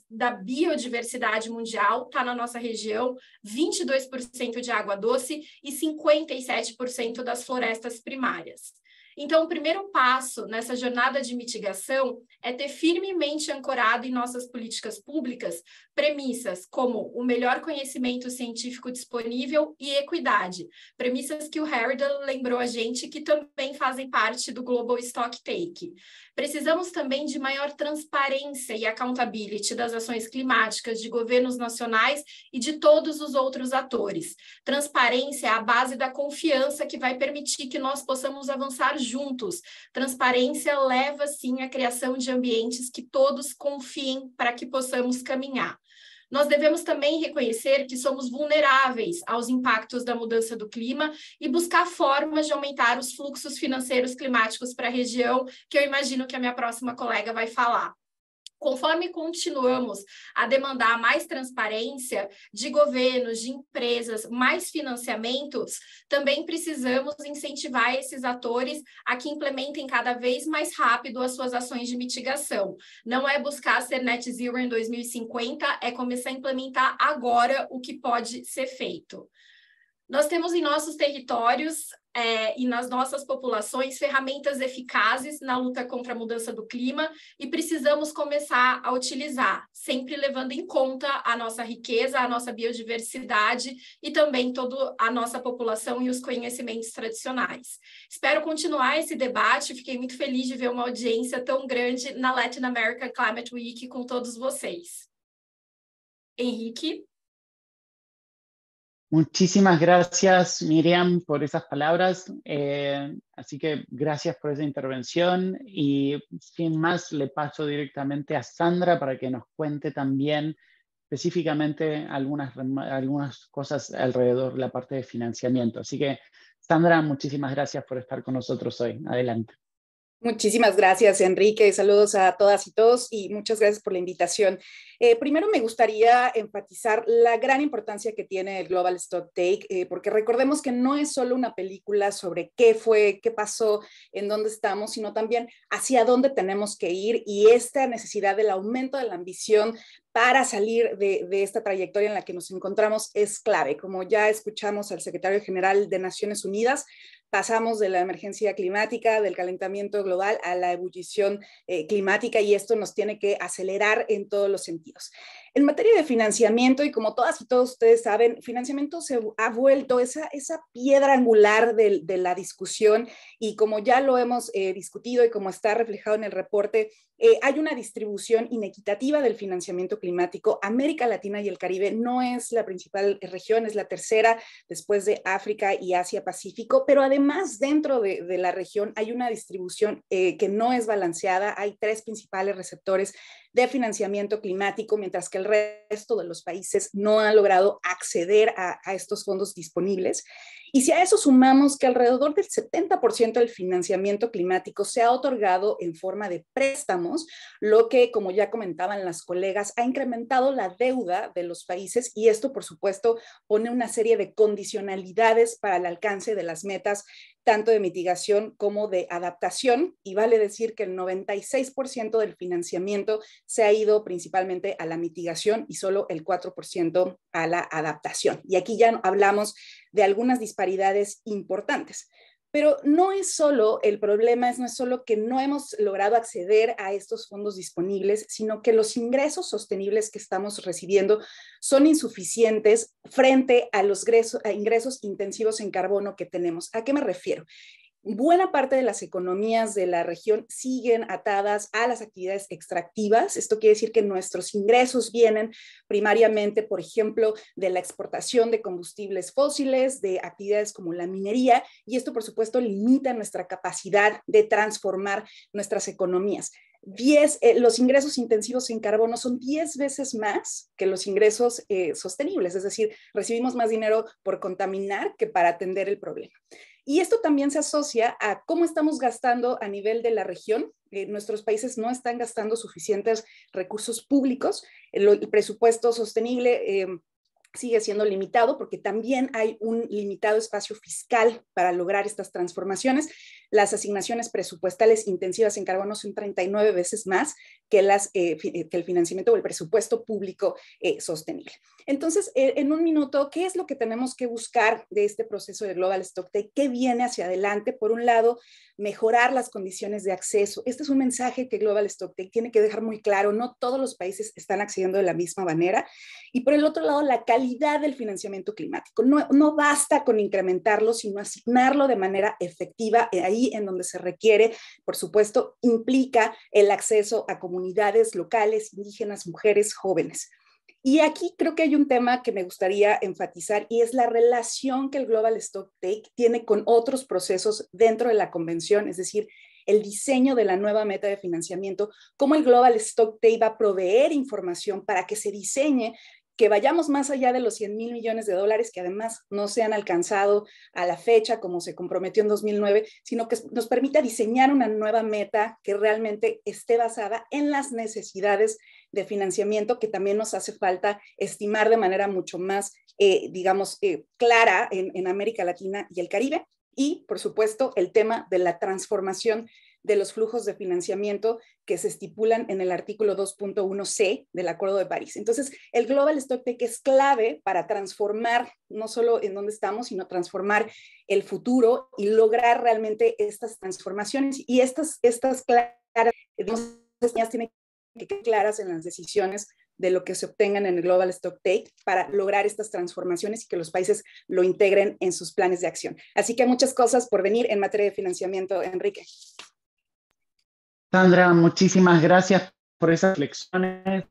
da biodiversidade mundial está na nossa região, 22% de água doce e 57% das florestas primárias. Então, o primeiro passo nessa jornada de mitigação é ter firmemente ancorado em nossas políticas públicas premissas como o melhor conhecimento científico disponível e equidade, premissas que o Herdal lembrou a gente que também fazem parte do Global Stocktake. Precisamos também de maior transparência e accountability das ações climáticas de governos nacionais e de todos os outros atores. Transparência é a base da confiança que vai permitir que nós possamos avançar juntos. Transparência leva, sim, à criação de ambientes que todos confiem para que possamos caminhar. Nós devemos também reconhecer que somos vulneráveis aos impactos da mudança do clima e buscar formas de aumentar os fluxos financeiros climáticos para a região, que eu imagino que a minha próxima colega vai falar. Conforme continuamos a demandar mais transparência de governos, de empresas, mais financiamentos, também precisamos incentivar esses atores a que implementem cada vez mais rápido as suas ações de mitigação. Não é buscar ser net zero em 2050, é começar a implementar agora o que pode ser feito. Nós temos em nossos territórios e nas nossas populações ferramentas eficazes na luta contra a mudança do clima e precisamos começar a utilizar, sempre levando em conta a nossa riqueza, a nossa biodiversidade e também toda a nossa população e os conhecimentos tradicionais. Espero continuar esse debate, fiquei muito feliz de ver uma audiência tão grande na Latin American Climate Week com todos vocês. Henrique? Muchísimas gracias, Miriam, por esas palabras. Así que gracias por esa intervención y sin más le paso directamente a Sandra para que nos cuente también específicamente algunas cosas alrededor de la parte de financiamiento. Así que, Sandra, muchísimas gracias por estar con nosotros hoy. Adelante. Muchísimas gracias, Enrique. Saludos a todas y todos y muchas gracias por la invitación. Primero me gustaría enfatizar la gran importancia que tiene el Global Stocktake, porque recordemos que no es solo una película sobre qué fue, qué pasó, en dónde estamos, sino también hacia dónde tenemos que ir y esta necesidad del aumento de la ambición para salir de esta trayectoria en la que nos encontramos es clave. Como ya escuchamos al secretario general de Naciones Unidas, pasamos de la emergencia climática, del calentamiento global a la ebullición climática y esto nos tiene que acelerar en todos los sentidos. En materia de financiamiento, y como todas y todos ustedes saben, financiamiento se ha vuelto esa piedra angular de la discusión, y como ya lo hemos discutido y como está reflejado en el reporte, hay una distribución inequitativa del financiamiento climático. América Latina y el Caribe no es la principal región, es la tercera después de África y Asia-Pacífico, pero además dentro de la región hay una distribución que no es balanceada. Hay 3 principales receptores de financiamiento climático, mientras que el resto de los países no han logrado acceder a estos fondos disponibles. Y si a eso sumamos que alrededor del 70% del financiamiento climático se ha otorgado en forma de préstamos, lo que, como ya comentaban las colegas, ha incrementado la deuda de los países, y esto, por supuesto, pone una serie de condicionalidades para el alcance de las metas, tanto de mitigación como de adaptación, y vale decir que el 96% del financiamiento se ha ido principalmente a la mitigación y solo el 4% a la adaptación. Y aquí ya hablamos de algunas disparidades importantes. Pero no es solo el problema, no es solo que no hemos logrado acceder a estos fondos disponibles, sino que los ingresos sostenibles que estamos recibiendo son insuficientes frente a los ingresos intensivos en carbono que tenemos. ¿A qué me refiero? Buena parte de las economías de la región siguen atadas a las actividades extractivas. Esto quiere decir que nuestros ingresos vienen primariamente, por ejemplo, de la exportación de combustibles fósiles, de actividades como la minería, y esto, por supuesto, limita nuestra capacidad de transformar nuestras economías. Los ingresos intensivos en carbono son 10 veces más que los ingresos sostenibles, es decir, recibimos más dinero por contaminar que para atender el problema. Y esto también se asocia a cómo estamos gastando a nivel de la región. Nuestros países no están gastando suficientes recursos públicos. El presupuesto sostenible sigue siendo limitado porque también hay un limitado espacio fiscal para lograr estas transformaciones. Las asignaciones presupuestales intensivas en carbono son 39 veces más que el financiamiento o el presupuesto público sostenible. Entonces, en un minuto, ¿qué es lo que tenemos que buscar de este proceso de Global Stocktake? ¿Qué viene hacia adelante? Por un lado, mejorar las condiciones de acceso. Este es un mensaje que Global Stocktake tiene que dejar muy claro. No todos los países están accediendo de la misma manera. Y por el otro lado, la calidad del financiamiento climático. No basta con incrementarlo, sino asignarlo de manera efectiva. Ahí en donde se requiere, por supuesto, implica el acceso a comunidades locales, indígenas, mujeres, jóvenes. Y aquí creo que hay un tema que me gustaría enfatizar, y es la relación que el Global Stocktake tiene con otros procesos dentro de la convención, es decir, el diseño de la nueva meta de financiamiento, cómo el Global Stocktake va a proveer información para que se diseñe, que vayamos más allá de los 100,000 millones de dólares, que además no se han alcanzado a la fecha como se comprometió en 2009, sino que nos permita diseñar una nueva meta que realmente esté basada en las necesidades de financiamiento que también nos hace falta estimar de manera mucho más, clara en América Latina y el Caribe. Y, por supuesto, el tema de la transformación de los flujos de financiamiento que se estipulan en el artículo 2.1c del Acuerdo de París. Entonces, el Global Stocktake es clave para transformar no solo en dónde estamos, sino transformar el futuro y lograr realmente estas transformaciones. Y estas claras, tienen que quedar claras en las decisiones de lo que se obtengan en el Global Stocktake para lograr estas transformaciones y que los países lo integren en sus planes de acción. Así que muchas cosas por venir en materia de financiamiento, Enrique. Sandra, muchísimas gracias por esas reflexiones.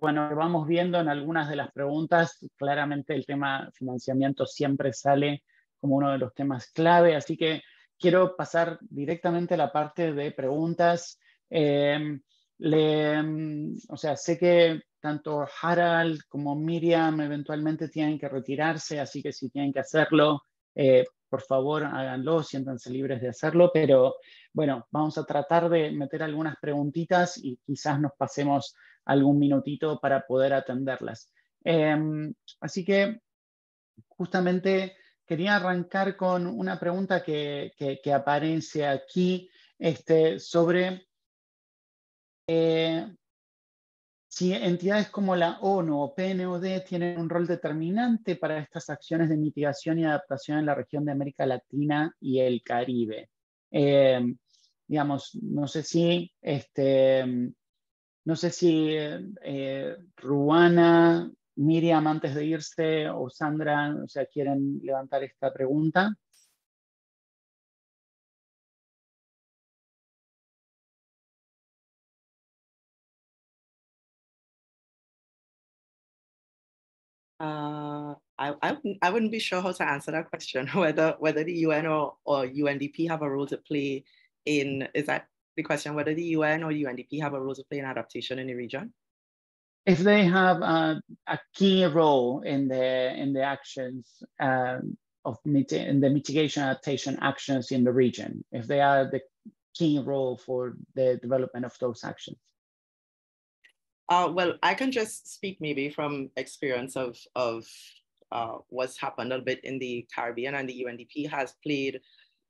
Bueno, vamos viendo en algunas de las preguntas, claramente el tema financiamiento siempre sale como uno de los temas clave, así que quiero pasar directamente a la parte de preguntas. Sé que tanto Harald como Miriam eventualmente tienen que retirarse, así que si tienen que hacerlo, por favor háganlo, siéntanse libres de hacerlo, pero bueno, vamos a tratar de meter algunas preguntitas y quizás nos pasemos algún minutito para poder atenderlas. Así que justamente quería arrancar con una pregunta que aparece aquí sobre si entidades como la ONU o PNUD tienen un rol determinante para estas acciones de mitigación y adaptación en la región de América Latina y el Caribe. No sé si No sé si Ruana, Miriam, antes de irse, o Sandra, o sea, quieren levantar esta pregunta. I wouldn't be sure how to answer that question, whether the UN or UNDP have a role to play in, is that the question, whether the UN or UNDP have a role to play in adaptation in the region? If they have a key role in the actions of in the mitigation adaptation actions in the region, if they are the key role for the development of those actions. Well, I can just speak maybe from experience of what's happened a little bit in the Caribbean, and the UNDP has played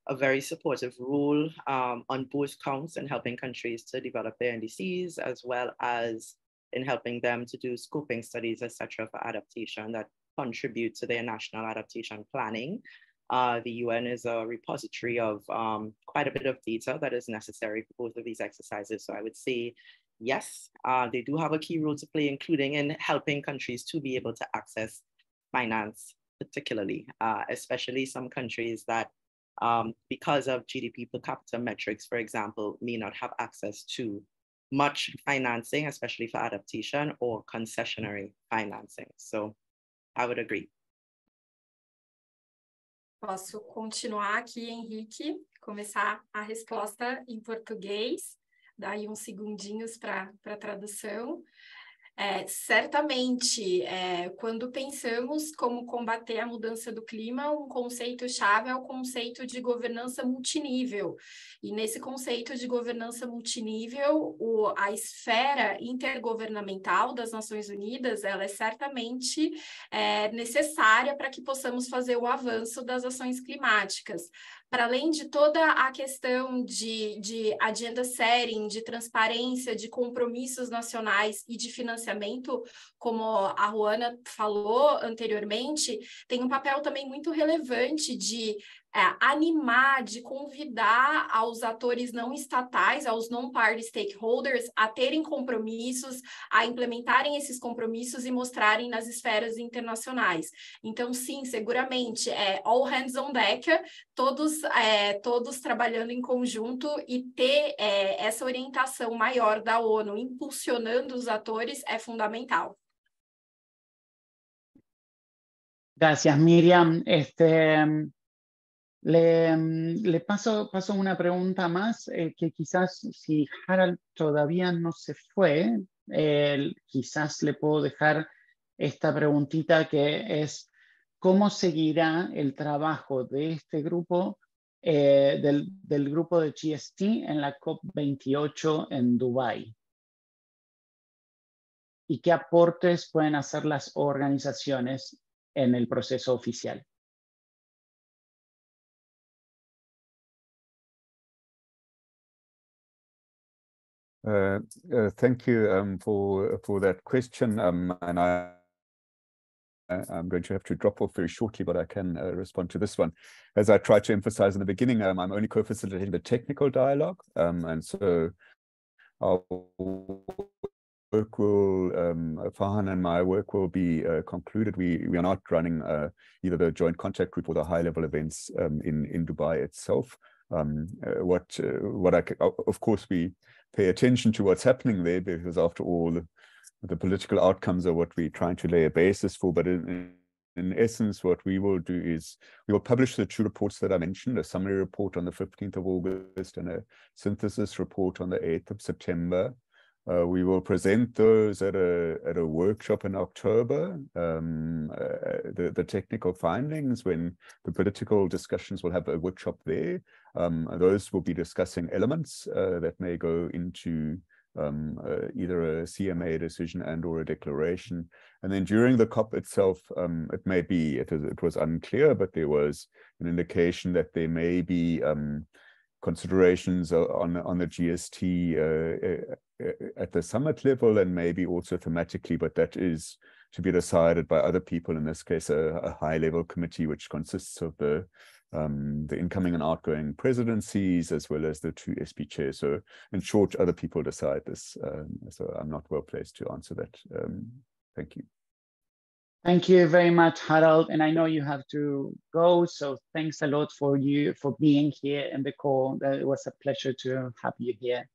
a very supportive role on both counts in helping countries to develop their NDCs, as well as in helping them to do scoping studies, etc., for adaptation that contribute to their national adaptation planning. The UN is a repository of quite a bit of data that is necessary for both of these exercises. So I would say, yes, they do have a key role to play, including in helping countries to be able to access finance, particularly, especially some countries that, because of GDP per capita metrics, for example, may not have access to much financing, especially for adaptation or concessionary financing. So I would agree. Posso continuar aqui, Henrique, começar a resposta em português, daí uns segundinhos para a tradução. Certamente, quando pensamos como combater a mudança do clima, um conceito-chave é o conceito de governança multinível. E nesse conceito de governança multinível, a esfera intergovernamental das Nações Unidas, ela é certamente necessária para que possamos fazer o avanço das ações climáticas. Para além de toda a questão de agenda setting, de transparência, de compromissos nacionais e de financiamento, como a Ruana falou anteriormente, tem um papel também muito relevante de animar, de convidar aos atores não estatais, aos non-party stakeholders, a terem compromissos, a implementarem esses compromissos e mostrarem nas esferas internacionais. Então, sim, seguramente, all hands on deck, todos trabalhando em conjunto e ter essa orientação maior da ONU, impulsionando os atores, é fundamental. Gracias, Miriam. Le paso una pregunta más, que quizás si Harald todavía no se fue, quizás le puedo dejar esta preguntita, que es: ¿cómo seguirá el trabajo de este grupo, del grupo de GST en la COP28 en Dubái? ¿Y qué aportes pueden hacer las organizaciones en el proceso oficial? Thank you for that question, and I'm going to have to drop off very shortly, but I can respond to this one. As I tried to emphasize in the beginning, I'm only co-facilitating the technical dialogue, and so our work will, Farhan and my work will be concluded. We are not running either the joint contact group or the high-level events in Dubai itself. Of course, we pay attention to what's happening there, because after all, the political outcomes are what we're trying to lay a basis for. But in essence, what we will do is we will publish the two reports that I mentioned: a summary report on the 15th of August and a synthesis report on the 8th of September. We will present those at a workshop in October, the technical findings, when the political discussions will have a workshop there. Those will be discussing elements that may go into either a CMA decision and or a declaration. And then during the COP itself, it may be, it was unclear, but there was an indication that there may be considerations on the GST at the summit level, and maybe also thematically, but that is to be decided by other people, in this case, a high-level committee, which consists of the incoming and outgoing presidencies, as well as the 2 SP chairs. So in short, other people decide this. So I'm not well placed to answer that. Thank you. Thank you very much, Harald. And I know you have to go, so thanks a lot for being here in the call. It was a pleasure to have you here.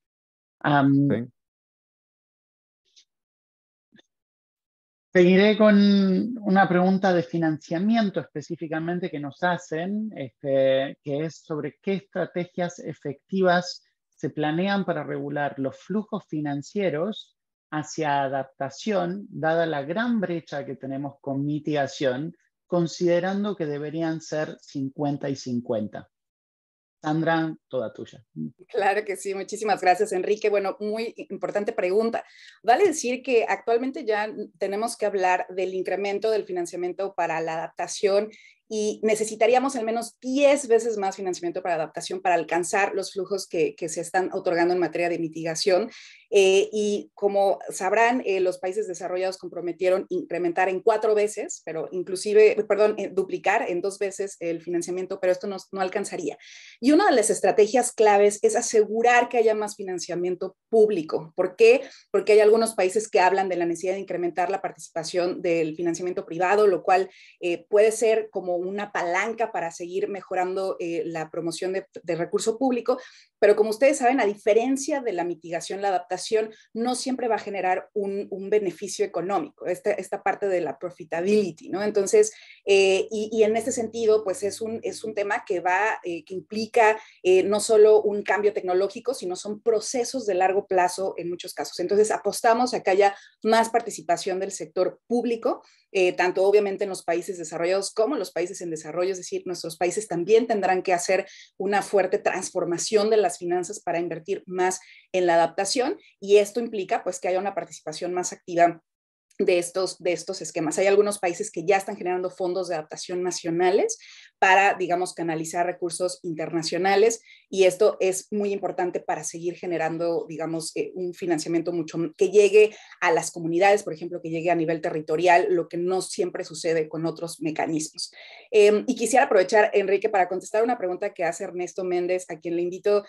Seguiré con una pregunta de financiamiento específicamente que nos hacen, que es sobre qué estrategias efectivas se planean para regular los flujos financieros hacia adaptación, dada la gran brecha que tenemos con mitigación, considerando que deberían ser 50 y 50. Sandra, toda tuya. Claro que sí, muchísimas gracias, Enrique. Bueno, muy importante pregunta. Vale decir que actualmente ya tenemos que hablar del incremento del financiamiento para la adaptación y necesitaríamos al menos 10 veces más financiamiento para adaptación para alcanzar los flujos que se están otorgando en materia de mitigación. Y como sabrán, los países desarrollados comprometieron incrementar en 4 veces, pero inclusive, duplicar en 2 veces el financiamiento, pero esto no alcanzaría. Y una de las estrategias claves es asegurar que haya más financiamiento público. ¿Por qué? Porque hay algunos países que hablan de la necesidad de incrementar la participación del financiamiento privado, lo cual puede ser como una palanca para seguir mejorando la promoción de recurso público, pero como ustedes saben, a diferencia de la mitigación, la adaptación no siempre va a generar un beneficio económico, esta parte de la profitability, ¿no? Entonces, y en este sentido, pues es un tema que implica no solo un cambio tecnológico, sino son procesos de largo plazo en muchos casos. Entonces, apostamos a que haya más participación del sector público, tanto obviamente en los países desarrollados como en los países en desarrollo, es decir, nuestros países también tendrán que hacer una fuerte transformación de las finanzas para invertir más en la adaptación, y esto implica pues que haya una participación más activa de estos esquemas. Hay algunos países que ya están generando fondos de adaptación nacionales para, digamos, canalizar recursos internacionales, y esto es muy importante para seguir generando, digamos, un financiamiento que llegue a las comunidades, por ejemplo, que llegue a nivel territorial, lo que no siempre sucede con otros mecanismos. Y quisiera aprovechar, Enrique, para contestar una pregunta que hace Ernesto Méndez, a quien le invito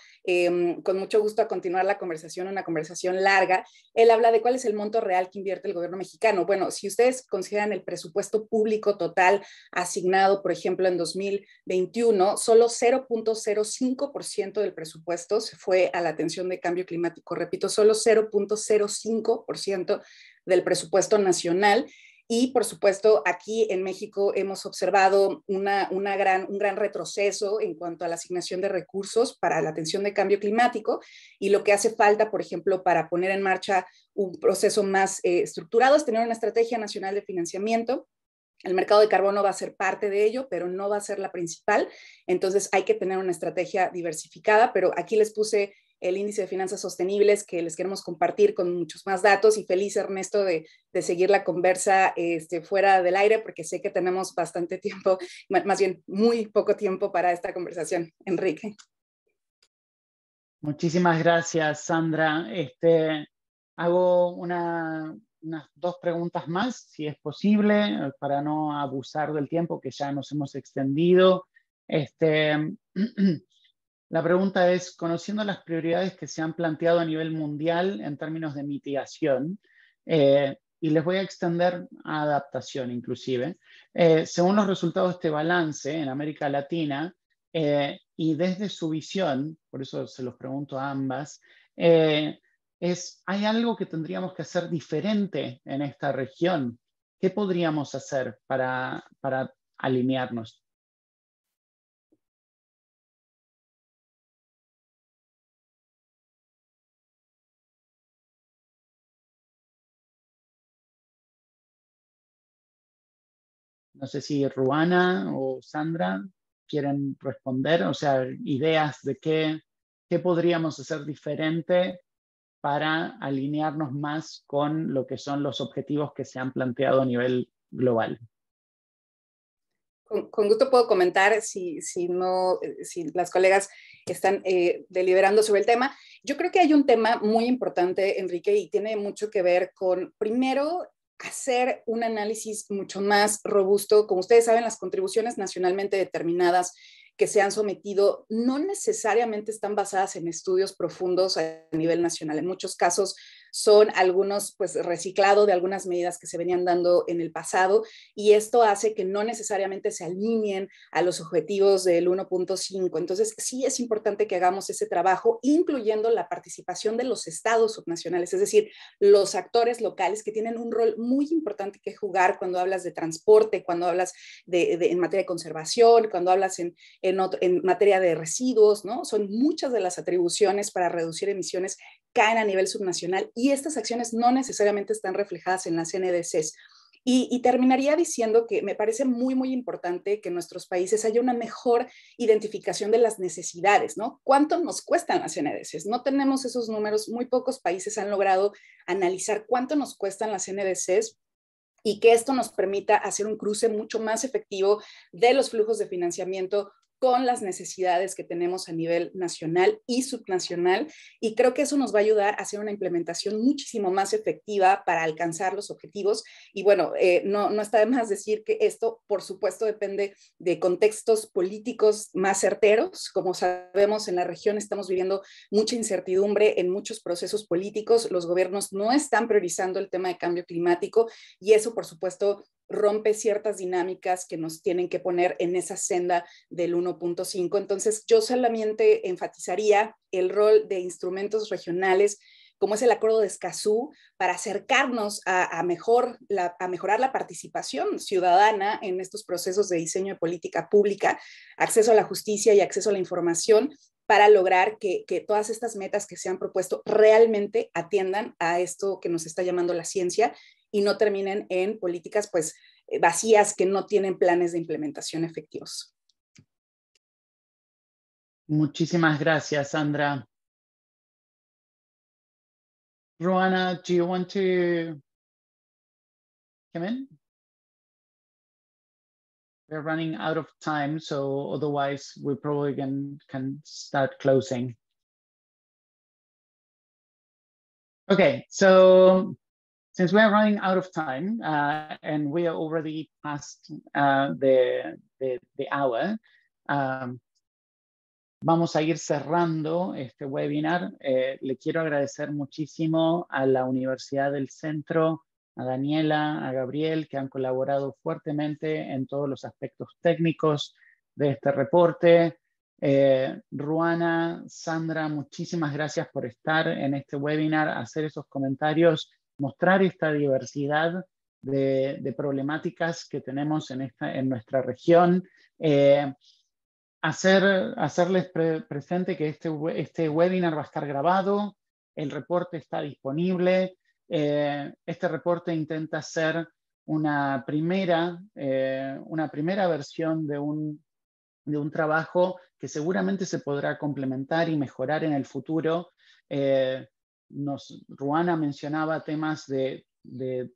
con mucho gusto a continuar la conversación, una conversación larga. Él habla de cuál es el monto real que invierte el gobierno mexicano. Bueno, si ustedes consideran el presupuesto público total asignado, por ejemplo, en 2021, solo 0.05% del presupuesto se fue a la atención de cambio climático. Repito, solo 0.05% del presupuesto nacional. Y, por supuesto, aquí en México hemos observado un gran retroceso en cuanto a la asignación de recursos para la atención de cambio climático, y lo que hace falta, por ejemplo, para poner en marcha un proceso más estructurado es tener una estrategia nacional de financiamiento. El mercado de carbono va a ser parte de ello, pero no va a ser la principal. Entonces hay que tener una estrategia diversificada, pero aquí les puse el índice de finanzas sostenibles que les queremos compartir con muchos más datos, y feliz, Ernesto, de seguir la conversa fuera del aire, porque sé que tenemos bastante tiempo, más bien muy poco tiempo para esta conversación. Enrique. Muchísimas gracias, Sandra. Hago unas 2 preguntas más, si es posible, para no abusar del tiempo que ya nos hemos extendido. La pregunta es, conociendo las prioridades que se han planteado a nivel mundial en términos de mitigación, y les voy a extender a adaptación inclusive, según los resultados de este balance en América Latina, y desde su visión, por eso se los pregunto a ambas, ¿hay algo que tendríamos que hacer diferente en esta región? ¿Qué podríamos hacer para alinearnos? No sé si Ruana o Sandra quieren responder, o sea, ideas de qué podríamos hacer diferente para alinearnos más con lo que son los objetivos que se han planteado a nivel global. Con gusto puedo comentar si las colegas están deliberando sobre el tema. Yo creo que hay un tema muy importante, Enrique, y tiene mucho que ver con, primero, hacer un análisis mucho más robusto. Como ustedes saben, las contribuciones nacionalmente determinadas que se han sometido no necesariamente están basadas en estudios profundos a nivel nacional. En muchos casos son algunos, pues, reciclado de algunas medidas que se venían dando en el pasado, y esto hace que no necesariamente se alineen a los objetivos del 1.5. Entonces, sí es importante que hagamos ese trabajo, incluyendo la participación de los estados subnacionales, es decir, los actores locales que tienen un rol muy importante que jugar cuando hablas de transporte, cuando hablas en materia de conservación, cuando hablas en materia de residuos, ¿no? Son muchas de las atribuciones para reducir emisiones caen a nivel subnacional, y estas acciones no necesariamente están reflejadas en las NDCs. Y terminaría diciendo que me parece muy, muy importante que en nuestros países haya una mejor identificación de las necesidades, ¿no? ¿Cuánto nos cuestan las NDCs? No tenemos esos números, muy pocos países han logrado analizar cuánto nos cuestan las NDCs, y que esto nos permita hacer un cruce mucho más efectivo de los flujos de financiamiento con las necesidades que tenemos a nivel nacional y subnacional, y creo que eso nos va a ayudar a hacer una implementación muchísimo más efectiva para alcanzar los objetivos. Y bueno, no está de más decir que esto, por supuesto, depende de contextos políticos más certeros. Como sabemos, en la región estamos viviendo mucha incertidumbre en muchos procesos políticos, los gobiernos no están priorizando el tema de cambio climático, y eso, por supuesto, rompe ciertas dinámicas que nos tienen que poner en esa senda del 1.5. Entonces, yo solamente enfatizaría el rol de instrumentos regionales, como es el Acuerdo de Escazú, para acercarnos a mejorar la participación ciudadana en estos procesos de diseño de política pública, acceso a la justicia y acceso a la información, para lograr que todas estas metas que se han propuesto realmente atiendan a esto que nos está llamando la ciencia, y no terminen en políticas, pues, vacías que no tienen planes de implementación efectivos. Muchísimas gracias, Sandra. Ruana, do you want to come in? We're running out of time, so otherwise we probably can start closing. Okay, so since we are running out of time and we are already past the hour, vamos a ir cerrando este webinar. Le quiero agradecer muchísimo a la Universidad del Centro, a Daniela, a Gabriel, que han colaborado fuertemente en todos los aspectos técnicos de este reporte. Ruana, Sandra, muchísimas gracias por estar en este webinar, hacer esos comentarios, mostrar esta diversidad de problemáticas que tenemos en nuestra región. Hacerles presente que este webinar va a estar grabado, el reporte está disponible. Este reporte intenta ser una primera versión de un trabajo que seguramente se podrá complementar y mejorar en el futuro. Ruana mencionaba temas de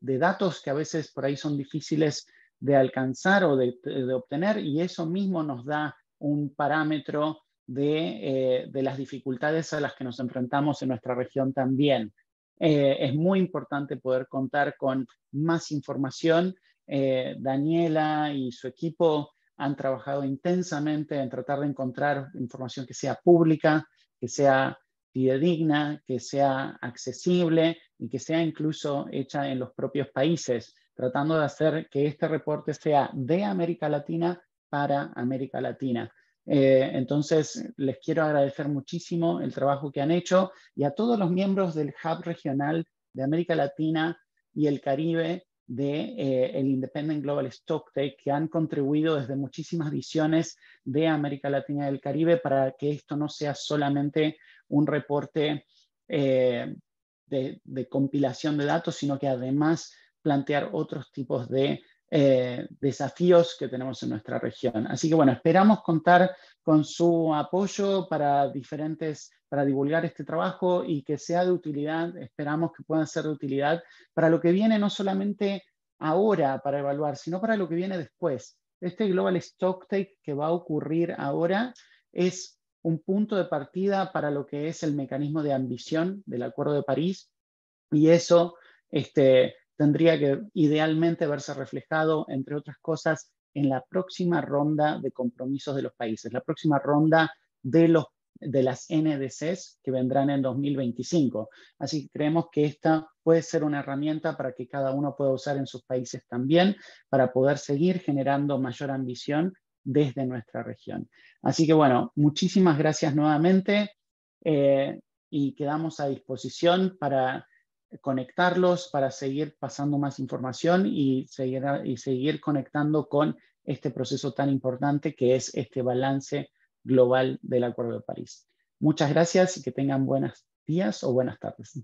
datos que a veces por ahí son difíciles de alcanzar o de obtener, y eso mismo nos da un parámetro de las dificultades a las que nos enfrentamos en nuestra región también. Es muy importante poder contar con más información. Daniela y su equipo han trabajado intensamente en tratar de encontrar información que sea pública, que sea fidedigna, que sea accesible y que sea incluso hecha en los propios países, tratando de hacer que este reporte sea de América Latina para América Latina. Entonces, les quiero agradecer muchísimo el trabajo que han hecho, y a todos los miembros del Hub Regional de América Latina y el Caribe el Independent Global Stocktake, que han contribuido desde muchísimas visiones de América Latina y del Caribe para que esto no sea solamente un reporte de compilación de datos, sino que además plantear otros tipos de desafíos que tenemos en nuestra región. Así que bueno, esperamos contar con su apoyo para divulgar este trabajo y que sea de utilidad. Esperamos que puedan ser de utilidad para lo que viene, no solamente ahora para evaluar, sino para lo que viene después. Este Global Stocktake que va a ocurrir ahora es un punto de partida para lo que es el mecanismo de ambición del Acuerdo de París, y eso tendría que idealmente verse reflejado, entre otras cosas, en la próxima ronda de compromisos de los países, la próxima ronda de las NDCs que vendrán en 2025. Así que creemos que esta puede ser una herramienta para que cada uno pueda usar en sus países también, para poder seguir generando mayor ambición desde nuestra región. Así que bueno, muchísimas gracias nuevamente y quedamos a disposición para conectarlos, para seguir pasando más información y seguir conectando con este proceso tan importante que es este balance global del Acuerdo de París. Muchas gracias y que tengan buenos días o buenas tardes.